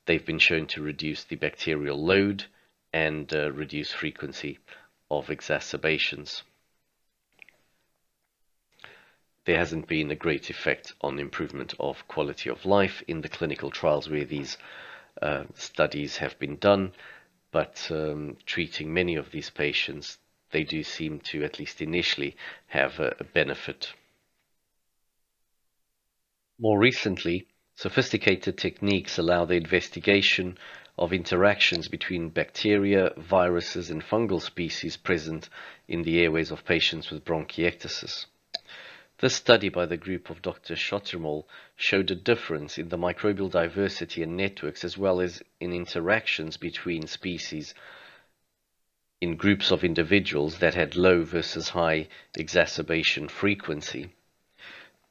They've been shown to reduce the bacterial load and reduce frequency of exacerbations. There hasn't been a great effect on improvement of quality of life in the clinical trials where these studies have been done, but treating many of these patients, they do seem to, at least initially, have a benefit. More recently, sophisticated techniques allow the investigation of interactions between bacteria, viruses, and fungal species present in the airways of patients with bronchiectasis. This study by the group of Dr. Schottermol showed a difference in the microbial diversity and networks, as well as in interactions between species in groups of individuals that had low versus high exacerbation frequency.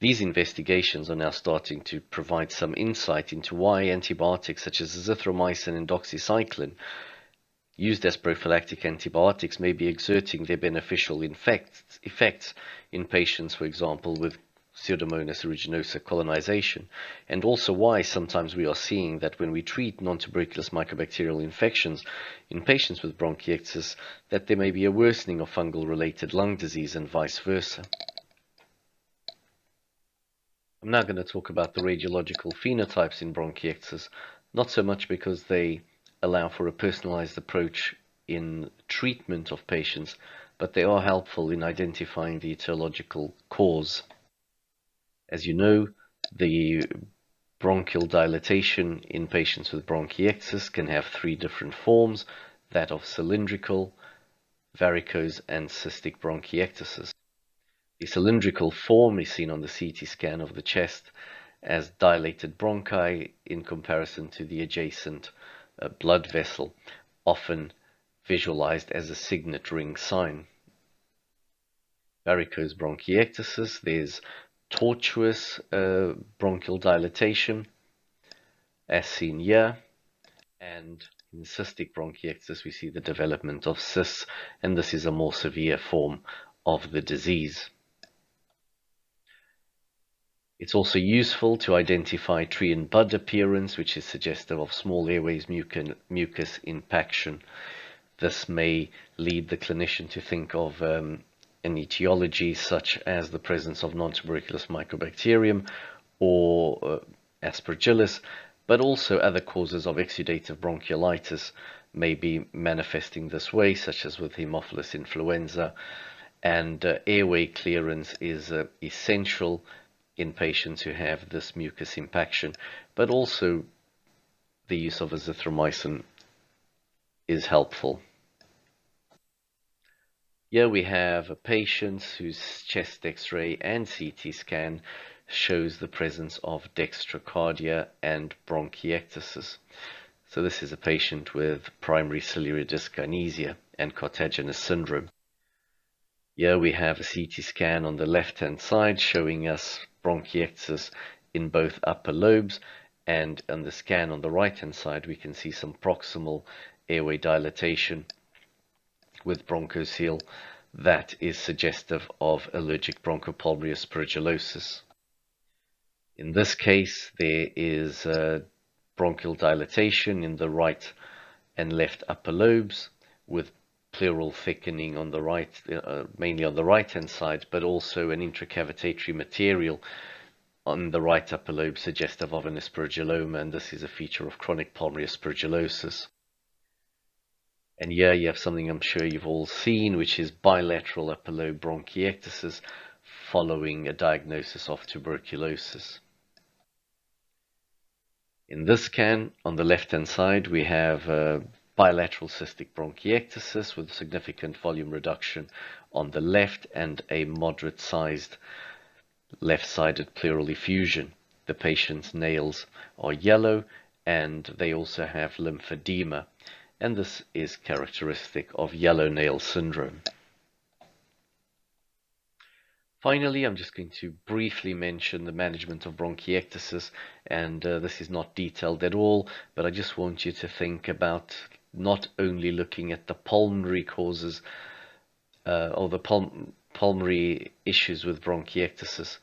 These investigations are now starting to provide some insight into why antibiotics such as azithromycin and doxycycline, used as prophylactic antibiotics, may be exerting their beneficial effects in patients, for example, with Pseudomonas aeruginosa colonization, and also why sometimes we are seeing that when we treat non-tuberculous mycobacterial infections in patients with bronchiectasis, that there may be a worsening of fungal-related lung disease and vice versa. I'm now going to talk about the radiological phenotypes in bronchiectasis, not so much because they allow for a personalized approach in treatment of patients, but they are helpful in identifying the etiological cause. As you know, the bronchial dilatation in patients with bronchiectasis can have 3 different forms, that of cylindrical, varicose, and cystic bronchiectasis. The cylindrical form is seen on the CT scan of the chest as dilated bronchi in comparison to the adjacent blood vessel, often visualized as a signet ring sign. Varicose bronchiectasis, there's tortuous bronchial dilatation, as seen here, and in cystic bronchiectasis we see the development of cysts, and this is a more severe form of the disease. It's also useful to identify tree and bud appearance, which is suggestive of small airways mucus impaction. This may lead the clinician to think of an etiology such as the presence of non-tuberculous mycobacterium or Aspergillus, but also other causes of exudative bronchiolitis may be manifesting this way, such as with Haemophilus influenza, and airway clearance is essential in patients who have this mucus impaction, but also the use of azithromycin is helpful. Here we have a patient whose chest X-ray and CT scan shows the presence of dextrocardia and bronchiectasis. So this is a patient with primary ciliary dyskinesia and cartilaginous syndrome. Here we have a CT scan on the left-hand side showing us bronchiectasis in both upper lobes, and on the scan on the right-hand side we can see some proximal airway dilatation with bronchocele that is suggestive of allergic bronchopulmonary aspergillosis. In this case, there is bronchial dilatation in the right and left upper lobes with pleural thickening on the right, mainly on the right-hand side, but also an intracavitatory material on the right upper lobe suggestive of an aspergilloma, and this is a feature of chronic pulmonary aspergillosis. And here you have something I'm sure you've all seen, which is bilateral upper lobe bronchiectasis following a diagnosis of tuberculosis. In this scan, on the left-hand side, we have bilateral cystic bronchiectasis with significant volume reduction on the left and a moderate-sized left-sided pleural effusion. The patient's nails are yellow and they also have lymphedema, and this is characteristic of yellow nail syndrome. Finally, I'm just going to briefly mention the management of bronchiectasis, and this is not detailed at all, but I just want you to think about not only looking at the pulmonary causes or the pulmonary issues with bronchiectasis,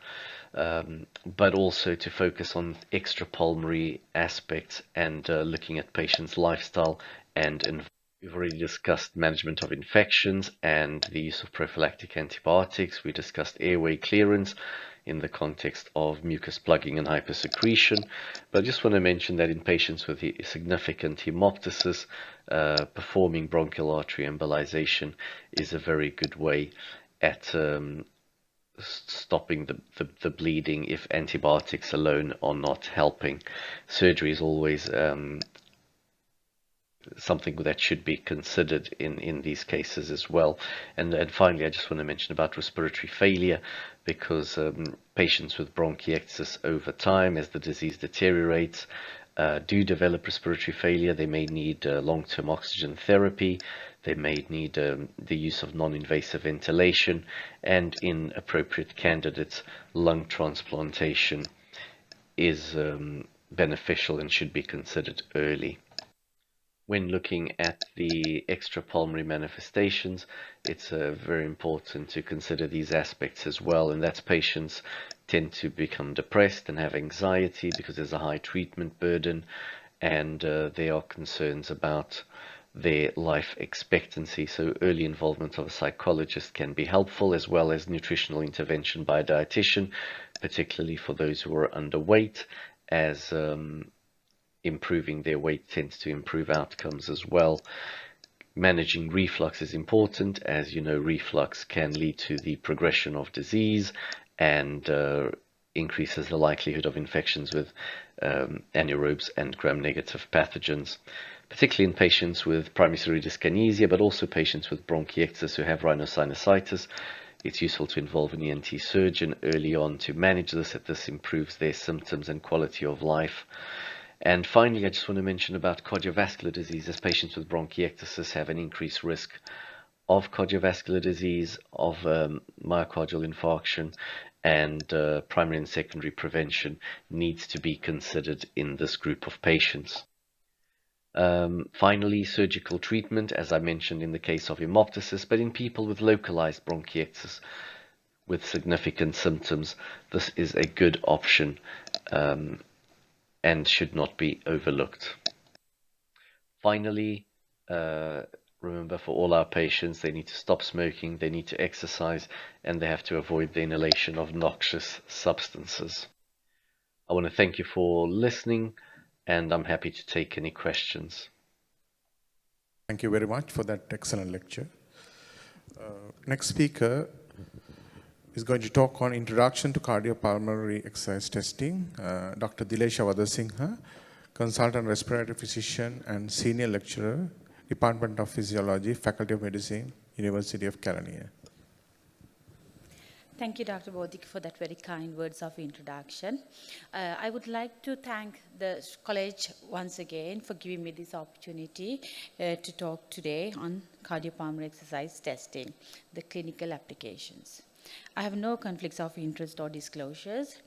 but also to focus on extrapulmonary aspects and looking at patients' lifestyle and environment. We've already discussed management of infections and the use of prophylactic antibiotics. We discussed airway clearance in the context of mucus plugging and hypersecretion. But I just want to mention that in patients with significant hemoptysis, performing bronchial artery embolization is a very good way at stopping the bleeding if antibiotics alone are not helping. Surgery is always something that should be considered in these cases as well. And finally, I just want to mention about respiratory failure, because patients with bronchiectasis over time, as the disease deteriorates, do develop respiratory failure. They may need long-term oxygen therapy. They may need the use of non-invasive ventilation, and in appropriate candidates, lung transplantation is beneficial and should be considered early. When looking at the extrapulmonary manifestations, it's very important to consider these aspects as well, and that's patients tend to become depressed and have anxiety because there's a high treatment burden, and there are concerns about their life expectancy. So early involvement of a psychologist can be helpful, as well as nutritional intervention by a dietitian, particularly for those who are underweight, as improving their weight tends to improve outcomes as well. Managing reflux is important. As you know, reflux can lead to the progression of disease and increases the likelihood of infections with anaerobes and gram-negative pathogens, particularly in patients with primary ciliary dyskinesia, but also patients with bronchiectasis who have rhinosinusitis. It's useful to involve an ENT surgeon early on to manage this, as this improves their symptoms and quality of life. And finally, I just want to mention about cardiovascular disease, as patients with bronchiectasis have an increased risk of cardiovascular disease, of myocardial infarction, and primary and secondary prevention needs to be considered in this group of patients. Finally, surgical treatment, as I mentioned in the case of hemoptysis, but in people with localized bronchiectasis with significant symptoms, this is a good option and should not be overlooked. Finally, remember, for all our patients, they need to stop smoking, they need to exercise, and they have to avoid the inhalation of noxious substances. I want to thank you for listening, and I'm happy to take any questions. Thank you very much for that excellent lecture. Next speaker is going to talk on Introduction to Cardiopulmonary Exercise Testing. Dr. Dilesha Vadasinghe, Consultant Respiratory Physician and Senior Lecturer, Department of Physiology, Faculty of Medicine, University of Kelaniya. Thank you, Dr. Bodhik, for that very kind words of introduction. I would like to thank the college once again for giving me this opportunity to talk today on cardiopulmonary exercise testing, the clinical applications. I have no conflicts of interest or disclosures.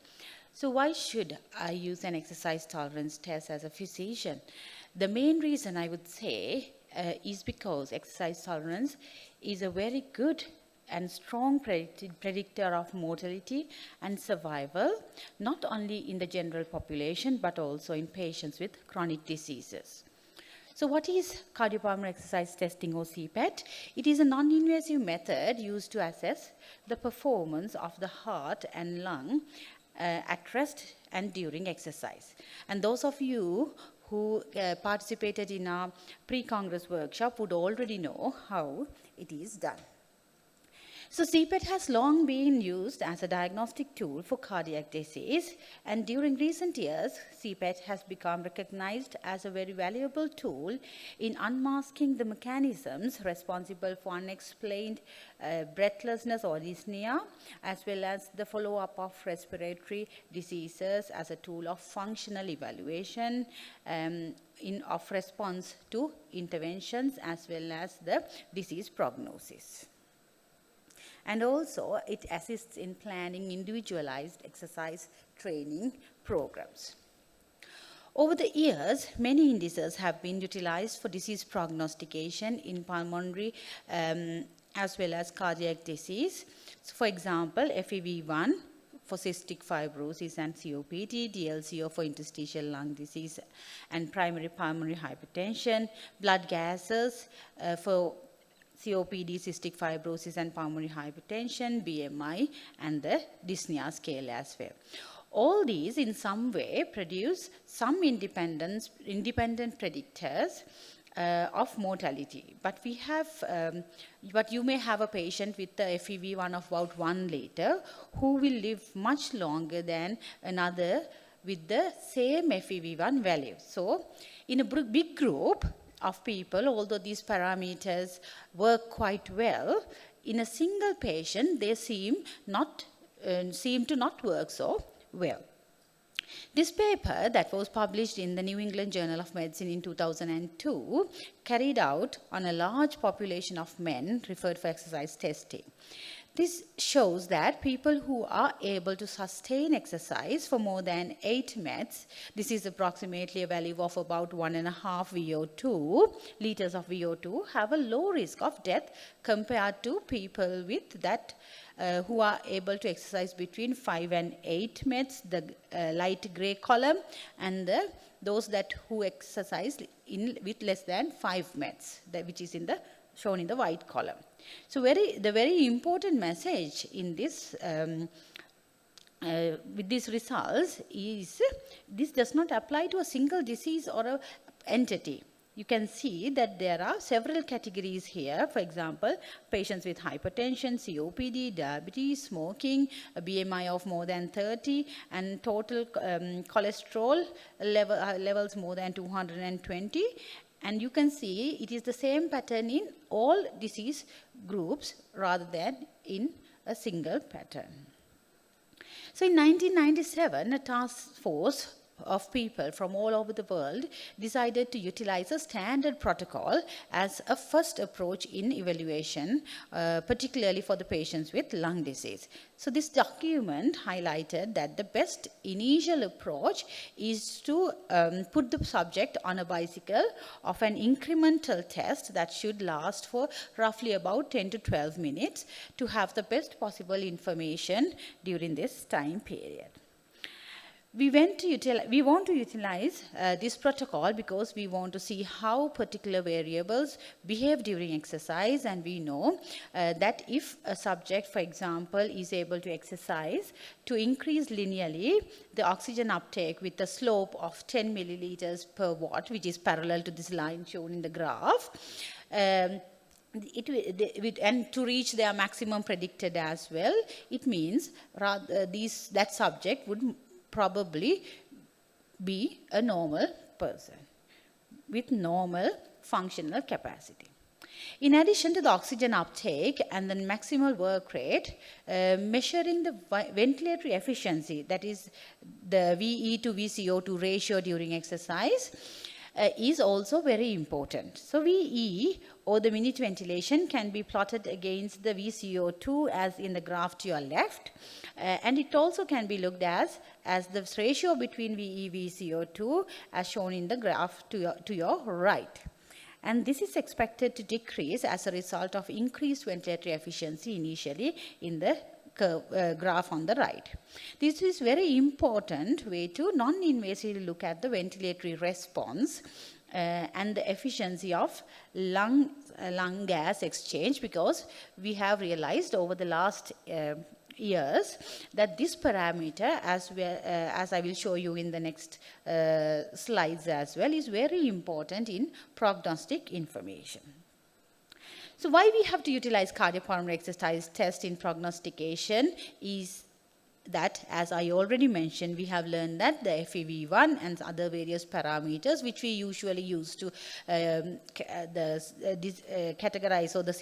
So why should I use an exercise tolerance test as a physician? The main reason I would say is because exercise tolerance is a very good and strong predictor of mortality and survival, not only in the general population, but also in patients with chronic diseases. So what is cardiopulmonary exercise testing, or CPET? It is a non-invasive method used to assess the performance of the heart and lung at rest and during exercise. And those of you who participated in our pre-congress workshop would already know how it is done. So CPET has long been used as a diagnostic tool for cardiac disease, and during recent years, CPET has become recognized as a very valuable tool in unmasking the mechanisms responsible for unexplained breathlessness or dyspnea, as well as the follow-up of respiratory diseases as a tool of functional evaluation of response to interventions, as well as the disease prognosis. And also, it assists in planning individualized exercise training programs. Over the years, many indices have been utilized for disease prognostication in pulmonary as well as cardiac disease. So for example, FEV1 for cystic fibrosis and COPD, DLCO for interstitial lung disease and primary pulmonary hypertension, blood gases for COPD, cystic fibrosis and pulmonary hypertension, BMI, and the dyspnea scale as well. All these in some way produce some independent predictors of mortality. But we have, but you may have a patient with the FEV1 of about 1 liter who will live much longer than another with the same FEV1 value. So in a big group of people, although these parameters work quite well, in a single patient they seem to not work so well. This paper that was published in the New England Journal of Medicine in 2002 carried out on a large population of men referred for exercise testing. This shows that people who are able to sustain exercise for more than 8 minutes, this is approximately a value of about 1.5 VO2, liters of VO2, have a low risk of death compared to people with that who are able to exercise between 5 and 8 minutes, the light gray column, and those who exercise with less than 5 minutes, which is shown in the white column. So the very important message in this with these results is this does not apply to a single disease or an entity. You can see that there are several categories here. For example, patients with hypertension, COPD, diabetes, smoking, a BMI of more than 30, and total cholesterol levels more than 220. And you can see it is the same pattern in all disease groups rather than in a single pattern. So in 1997, a task force of people from all over the world decided to utilize a standard protocol as a first approach in evaluation, particularly for the patients with lung disease. So this document highlighted that the best initial approach is to put the subject on a bicycle of an incremental test that should last for roughly about 10 to 12 minutes to have the best possible information during this time period. We want to utilize this protocol because we want to see how particular variables behave during exercise, and we know that if a subject, for example, is able to exercise to increase linearly the oxygen uptake with a slope of 10 milliliters per watt, which is parallel to this line shown in the graph, and to reach their maximum predicted as well, it means that subject would probably be a normal person with normal functional capacity. In addition to the oxygen uptake and the maximal work rate, measuring the ventilatory efficiency, that is the VE to VCO2 ratio during exercise, is also very important. So VE, or the minute ventilation, can be plotted against the VCO2 as in the graph to your left, and it also can be looked as the ratio between VE VCO2 as shown in the graph to your right. And this is expected to decrease as a result of increased ventilatory efficiency initially in the graph on the right. This is very important way to non-invasively look at the ventilatory response and the efficiency of lung gas exchange, because we have realized over the last years that this parameter, as I will show you in the next slides as well, is very important in prognostic information. So why we have to utilize cardiopulmonary exercise test in prognostication is that, as I already mentioned, we have learned that the FEV1 and other various parameters which we usually use to categorize the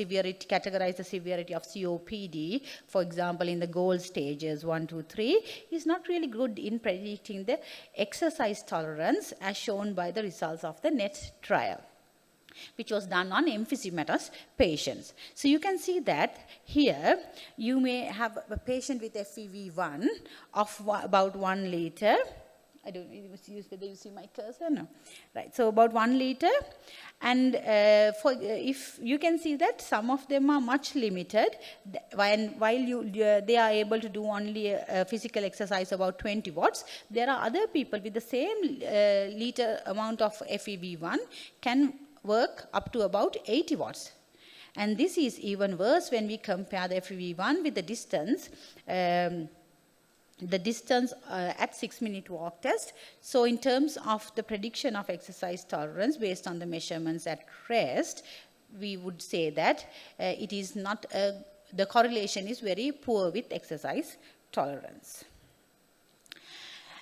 severity of COPD, for example, in the gold stages 1, 2, 3, is not really good in predicting the exercise tolerance as shown by the results of the NET trial, which was done on emphysematous patients. So you can see that here you may have a patient with FEV1 of about 1 liter. I don't use whether you see my cursor, no. Right, so about 1 liter, and if you can see that some of them are much limited, while they are able to do only physical exercise about 20 watts, there are other people with the same liter amount of FEV1 can work up to about 80 watts. And this is even worse when we compare the FEV1 with the distance at 6-minute walk test. So in terms of the prediction of exercise tolerance based on the measurements at rest, we would say that it is not the correlation is very poor with exercise tolerance.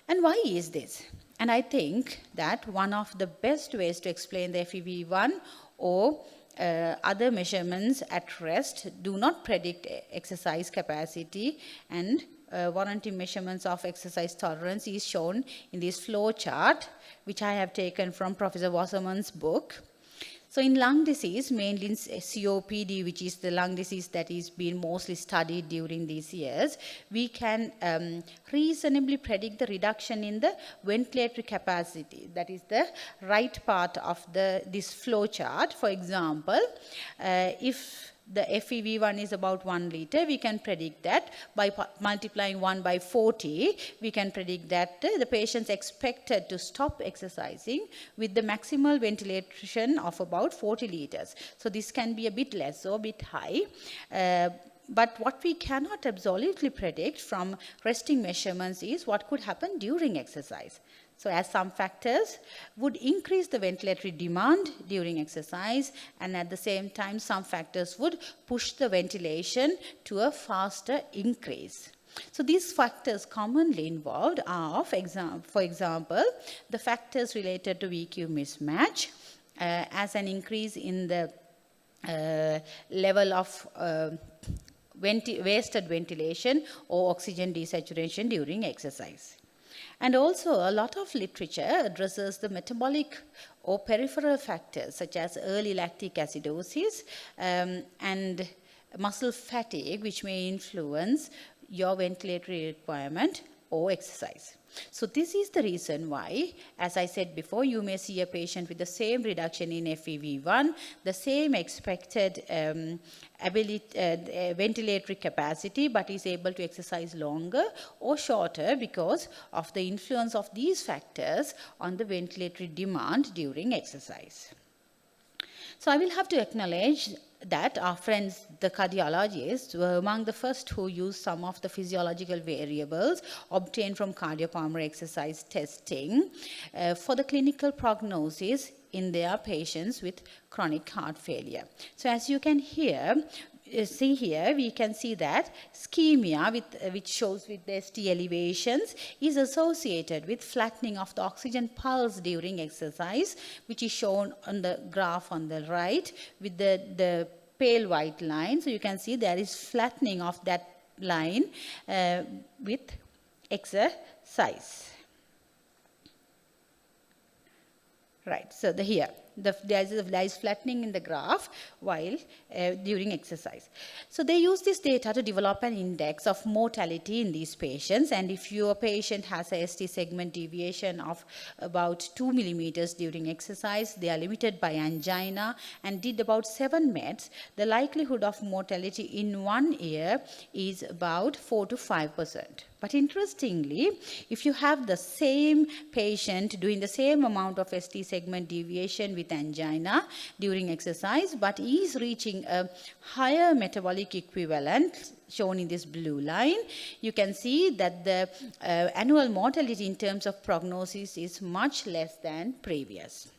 And why is this? And I think that one of the best ways to explain the FEV1 or other measurements at rest do not predict exercise capacity and warranty measurements of exercise tolerance is shown in this flow chart, which I have taken from Professor Wasserman's book. So in lung disease, mainly in COPD, which is the lung disease that is being mostly studied during these years, we can reasonably predict the reduction in the ventilatory capacity. That is the right part of this flow chart. For example, if the FEV1 is about 1 liter, we can predict that by multiplying 1 by 40, we can predict that the patient's expected to stop exercising with the maximal ventilation of about 40 liters. So this can be a bit less or a bit high. But what we cannot absolutely predict from resting measurements is what could happen during exercise. So as some factors would increase the ventilatory demand during exercise, and at the same time some factors would push the ventilation to a faster increase. So these factors commonly involved are, for example, the factors related to VQ mismatch, as an increase in the level of wasted ventilation or oxygen desaturation during exercise. And also a lot of literature addresses the metabolic or peripheral factors such as early lactic acidosis and muscle fatigue, which may influence your ventilatory requirement or exercise. So this is the reason why, as I said before, you may see a patient with the same reduction in FEV1, the same expected ventilatory capacity, but is able to exercise longer or shorter because of the influence of these factors on the ventilatory demand during exercise. So I will have to acknowledge that our friends, the cardiologists, were among the first who used some of the physiological variables obtained from cardiopulmonary exercise testing for the clinical prognosis in their patients with chronic heart failure. So as you can see here, we can see that ischemia, which shows with the ST elevations, is associated with flattening of the oxygen pulse during exercise, which is shown on the graph on the right with the pale white line. So you can see there is flattening of that line with exercise. Right, so here. There is flattening in the graph while during exercise. So they use this data to develop an index of mortality in these patients, and if your patient has a ST segment deviation of about 2 millimeters during exercise, they are limited by angina and did about 7 meds, the likelihood of mortality in 1 year is about 4 to 5%. But interestingly, if you have the same patient doing the same amount of ST segment deviation with angina during exercise, but is reaching a higher metabolic equivalent, shown in this blue line, you can see that the annual mortality in terms of prognosis is much less than previous.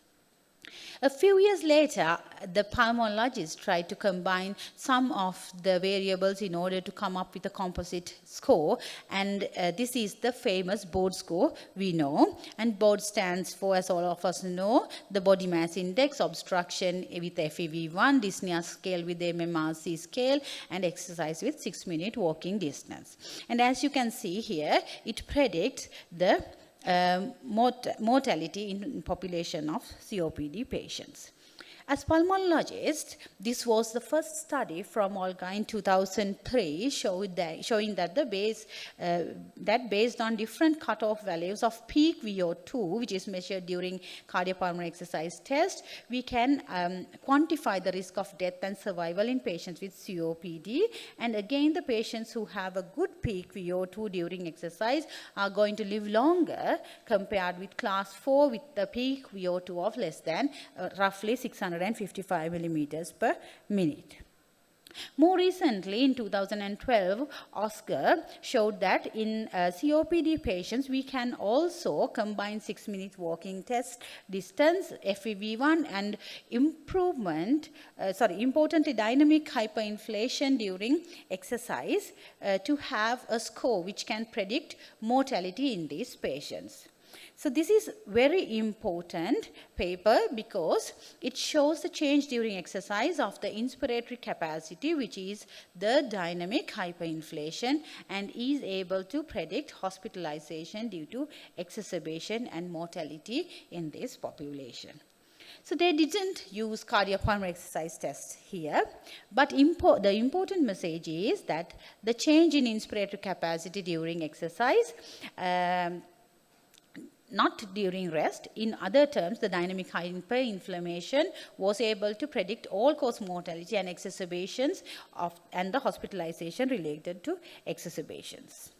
A few years later, the pulmonologists tried to combine some of the variables in order to come up with a composite score, and this is the famous BORD score we know, and BORD stands for, as all of us know, the body mass index, obstruction with FEV1, dyspnea scale with the MMRC scale, and exercise with 6-minute walking distance. And as you can see here, it predicts the mortality in population of COPD patients. As pulmonologists, this was the first study from Olga in 2003 showing that based on different cutoff values of peak VO2, which is measured during cardiopulmonary exercise test, we can quantify the risk of death and survival in patients with COPD. And again, the patients who have a good peak VO2 during exercise are going to live longer compared with class 4 with the peak VO2 of less than roughly 655 millimeters per minute. More recently, in 2012, OSCAR showed that in COPD patients, we can also combine 6-minute walking test distance, FEV1, and importantly, dynamic hyperinflation during exercise to have a score which can predict mortality in these patients. So this is very important paper because it shows the change during exercise of the inspiratory capacity, which is the dynamic hyperinflation, and is able to predict hospitalization due to exacerbation and mortality in this population. So they didn't use cardiopulmonary exercise tests here, but the important message is that the change in inspiratory capacity during exercise not during rest. In other terms, the dynamic hyperinflammation was able to predict all-cause mortality and exacerbations and the hospitalization related to exacerbations.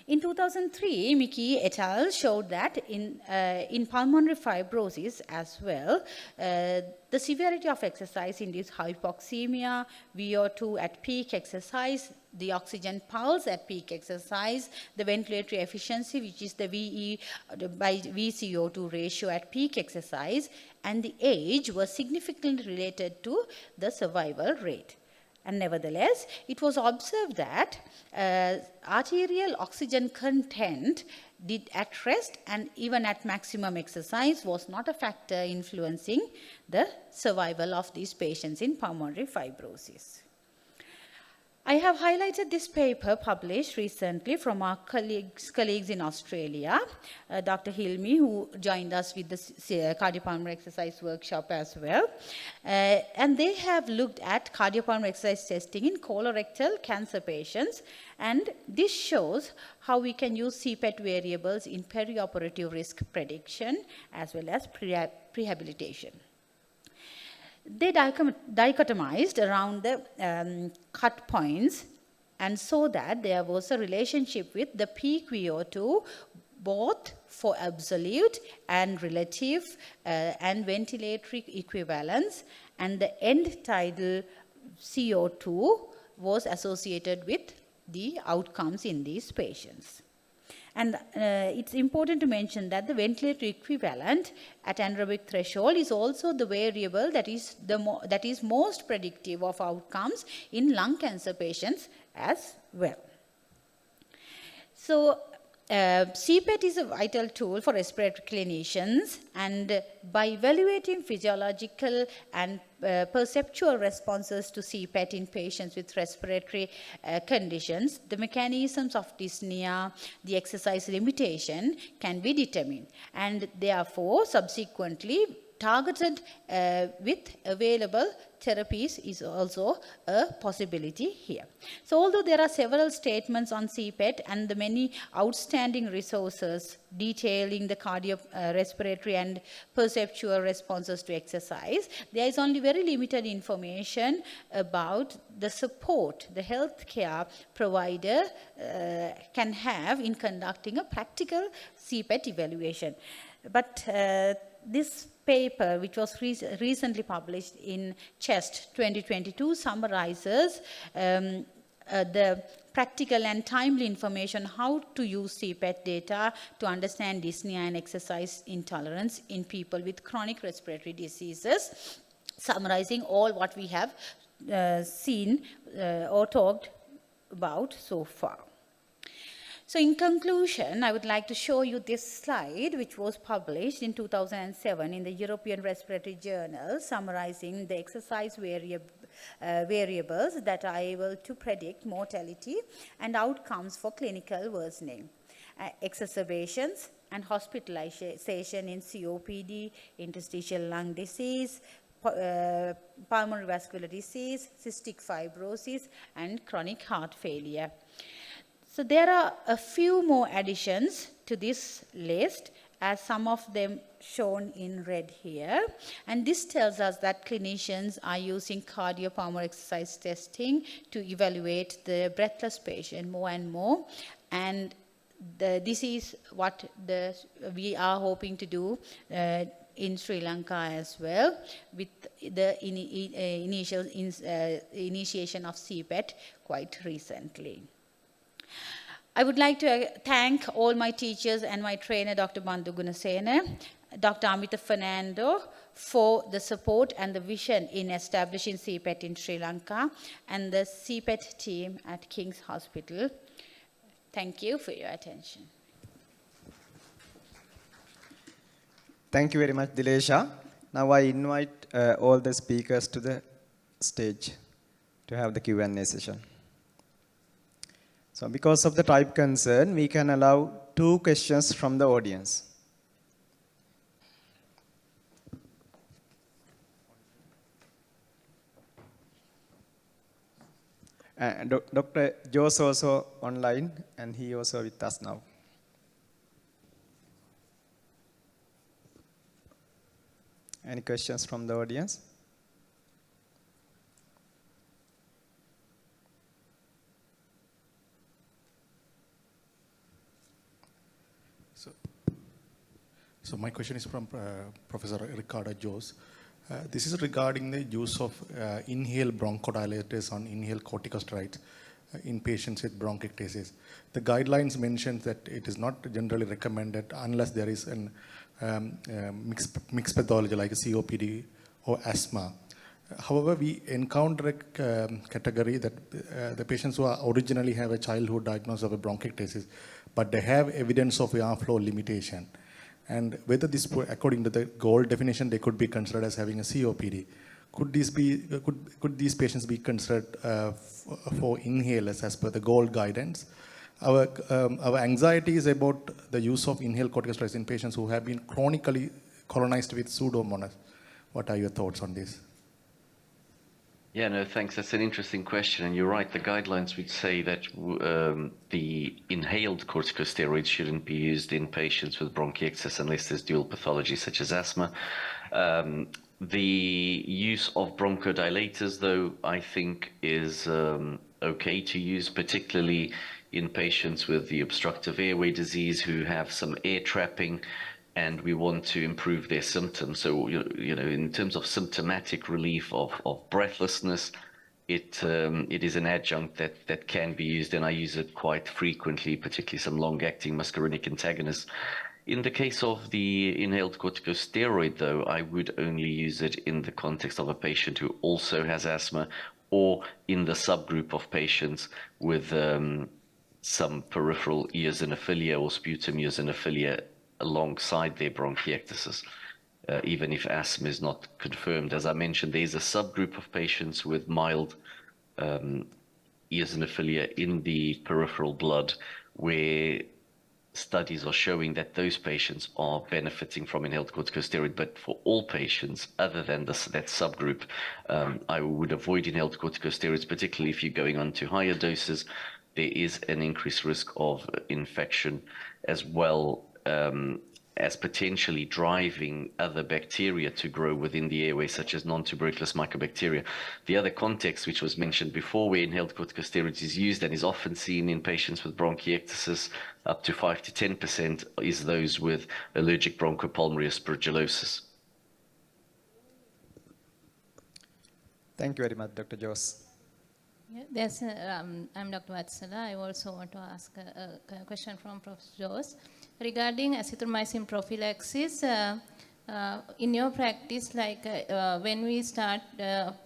In 2003, Mickey et al. Showed that in pulmonary fibrosis as well, the severity of exercise induced hypoxemia, VO2 at peak exercise, the oxygen pulse at peak exercise, the ventilatory efficiency, which is the VE by VCO2 ratio at peak exercise, and the age was significantly related to the survival rate. And nevertheless, it was observed that arterial oxygen content at rest and even at maximum exercise was not a factor influencing the survival of these patients in pulmonary fibrosis. I have highlighted this paper published recently from our colleagues in Australia, Dr. Hilmi, who joined us with the cardiopulmonary exercise workshop as well. And they have looked at cardiopulmonary exercise testing in colorectal cancer patients. And this shows how we can use CPET variables in perioperative risk prediction as well as prehabilitation. They dichotomized around the cut points and saw that there was a relationship with the peak VO2 both for absolute and relative and ventilatory equivalence, and the end tidal CO2 was associated with the outcomes in these patients. And it's important to mention that the ventilator equivalent at anaerobic threshold is also the variable that is most predictive of outcomes in lung cancer patients as well. So CPET is a vital tool for respiratory clinicians, and by evaluating physiological and perceptual responses to CPET in patients with respiratory conditions, the mechanisms of dyspnea, the exercise limitation can be determined, and therefore subsequently targeted with available therapies is also a possibility here. So although there are several statements on CPET and the many outstanding resources detailing the cardiorespiratory and perceptual responses to exercise, there is only very limited information about the support the healthcare provider can have in conducting a practical CPET evaluation. But this paper, which was recently published in CHEST 2022, summarizes the practical and timely information how to use CPET data to understand dyspnea and exercise intolerance in people with chronic respiratory diseases, summarizing all what we have seen or talked about so far. So in conclusion, I would like to show you this slide, which was published in 2007 in the European Respiratory Journal, summarizing the exercise variables that are able to predict mortality and outcomes for clinical worsening, exacerbations and hospitalization in COPD, interstitial lung disease, pulmonary vascular disease, cystic fibrosis, and chronic heart failure. So there are a few more additions to this list, as some of them shown in red here. And this tells us that clinicians are using cardiopulmonary exercise testing to evaluate the breathless patient more and more. And this is what we are hoping to do in Sri Lanka as well, with the initiation of CPET quite recently. I would like to thank all my teachers and my trainer, Dr. Bandhu Gunasena, Dr. Amita Fernando, for the support and the vision in establishing CPET in Sri Lanka, and the CPET team at King's Hospital. Thank you for your attention. Thank you very much, Dilesha. Now I invite all the speakers to the stage to have the Q&A session. So because of the time concern, we can allow 2 questions from the audience. Dr. Jose also online, and he also with us now. Any questions from the audience? So my question is from Professor Ricardo Jose. This is regarding the use of inhaled bronchodilators on inhaled corticosteroids in patients with bronchiectasis. The guidelines mention that it is not generally recommended unless there is a mixed pathology like a COPD or asthma. However, we encounter a category that the patients who originally have a childhood diagnosis of a bronchiectasis, but they have evidence of airflow limitation. And whether this, according to the GOLD definition, they could be considered as having a COPD. could these patients be considered for inhalers as per the GOLD guidance? Our anxiety is about the use of inhaled corticosteroids in patients who have been chronically colonized with Pseudomonas. What are your thoughts on this? Yeah, no, thanks. That's an interesting question. And you're right, the guidelines would say that the inhaled corticosteroids shouldn't be used in patients with bronchiectasis unless there's dual pathology such as asthma. The use of bronchodilators, though, I think is okay to use, particularly in patients with the obstructive airway disease who have some air trapping, and we want to improve their symptoms. So, you know, in terms of symptomatic relief of breathlessness, it is an adjunct that can be used, and I use it quite frequently, particularly some long-acting muscarinic antagonists. In the case of the inhaled corticosteroid, though, I would only use it in the context of a patient who also has asthma, or in the subgroup of patients with some peripheral eosinophilia or sputum eosinophilia alongside their bronchiectasis, even if asthma is not confirmed. As I mentioned, there's a subgroup of patients with mild eosinophilia in the peripheral blood where studies are showing that those patients are benefiting from inhaled corticosteroid. But for all patients other than that subgroup, I would avoid inhaled corticosteroids, particularly if you're going on to higher doses. There is an increased risk of infection as well as potentially driving other bacteria to grow within the airway, such as non-tuberculous mycobacteria. The other context, which was mentioned before, where inhaled corticosteroids is used and is often seen in patients with bronchiectasis, up to 5 to 10%, is those with allergic bronchopulmonary aspergillosis. Thank you very much, Dr. Jose. Yeah, I'm Dr. Vatsala. I also want to ask a question from Professor Jose regarding azithromycin prophylaxis. In your practice, like when we start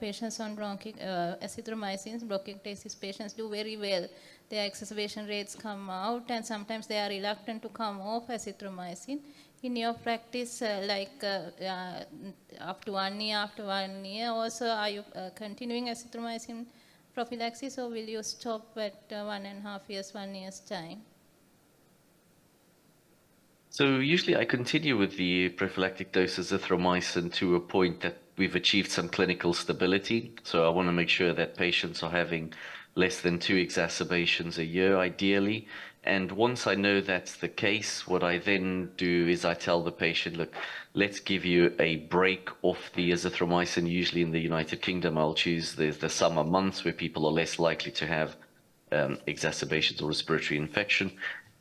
patients on azithromycin, bronchiectasis patients do very well. Their exacerbation rates come out, and sometimes they are reluctant to come off azithromycin. In your practice, up to 1 year, after 1 year, also are you continuing azithromycin prophylaxis, or will you stop at 1.5 years, 1 year's time? So usually I continue with the prophylactic dose of azithromycin to a point that we've achieved some clinical stability. So I want to make sure that patients are having less than 2 exacerbations a year, ideally. And once I know that's the case, what I then do is I tell the patient, look, let's give you a break off the azithromycin. Usually in the United Kingdom, I'll choose the summer months where people are less likely to have exacerbations or respiratory infection.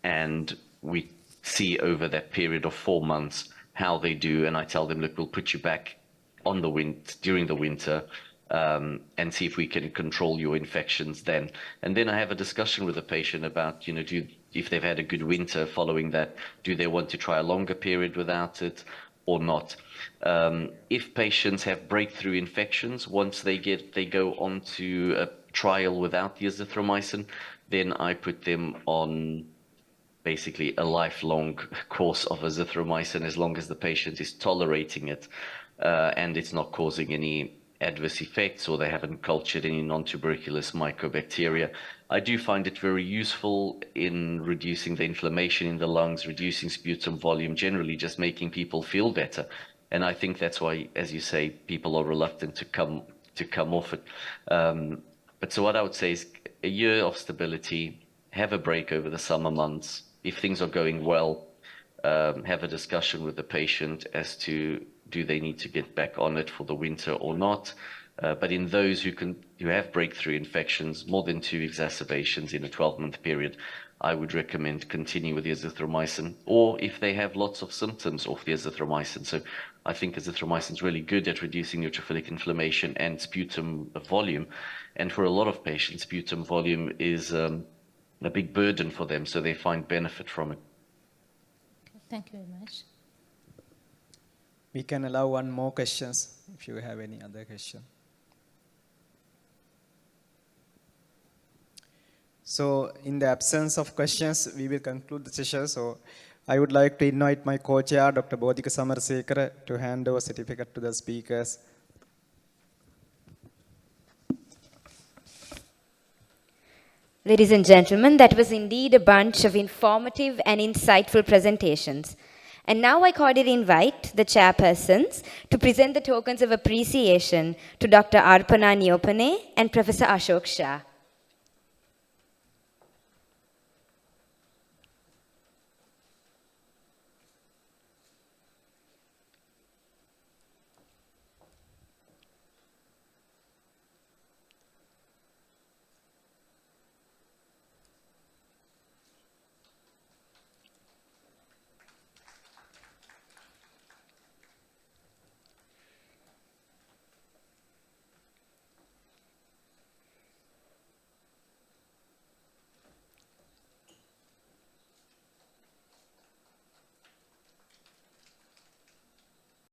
And we see over that period of 4 months how they do. And I tell them, look, we'll put you back on during the winter and see if we can control your infections then. And then I have a discussion with the patient about, you know, if they've had a good winter following that, do they want to try a longer period without it or not? If patients have breakthrough infections, once they go on to a trial without the azithromycin, then I put them on basically a lifelong course of azithromycin as long as the patient is tolerating it and it's not causing any adverse effects or they haven't cultured any non-tuberculous mycobacteria. I do find it very useful in reducing the inflammation in the lungs, reducing sputum volume, generally just making people feel better. And I think that's why, as you say, people are reluctant to come off it. But so what I would say is a year of stability, have a break over the summer months. If things are going well, have a discussion with the patient as to do they need to get back on it for the winter or not. But in those who have breakthrough infections, more than 2 exacerbations in a 12-month period, I would recommend continue with the azithromycin, or if they have lots of symptoms, off the azithromycin. So I think azithromycin is really good at reducing neutrophilic inflammation and sputum volume. And for a lot of patients, sputum volume is a big burden for them, so they find benefit from it. Okay, thank you very much. We can allow one more questions if you have any other question. So in the absence of questions, we will conclude the session. So I would like to invite my co-chair, Dr. Bodhika Samarsekara, to hand over certificate to the speakers. Ladies and gentlemen, that was indeed a bunch of informative and insightful presentations. And now I cordially invite the chairpersons to present the tokens of appreciation to Dr. Arpana Niopane and Professor Ashok Shah.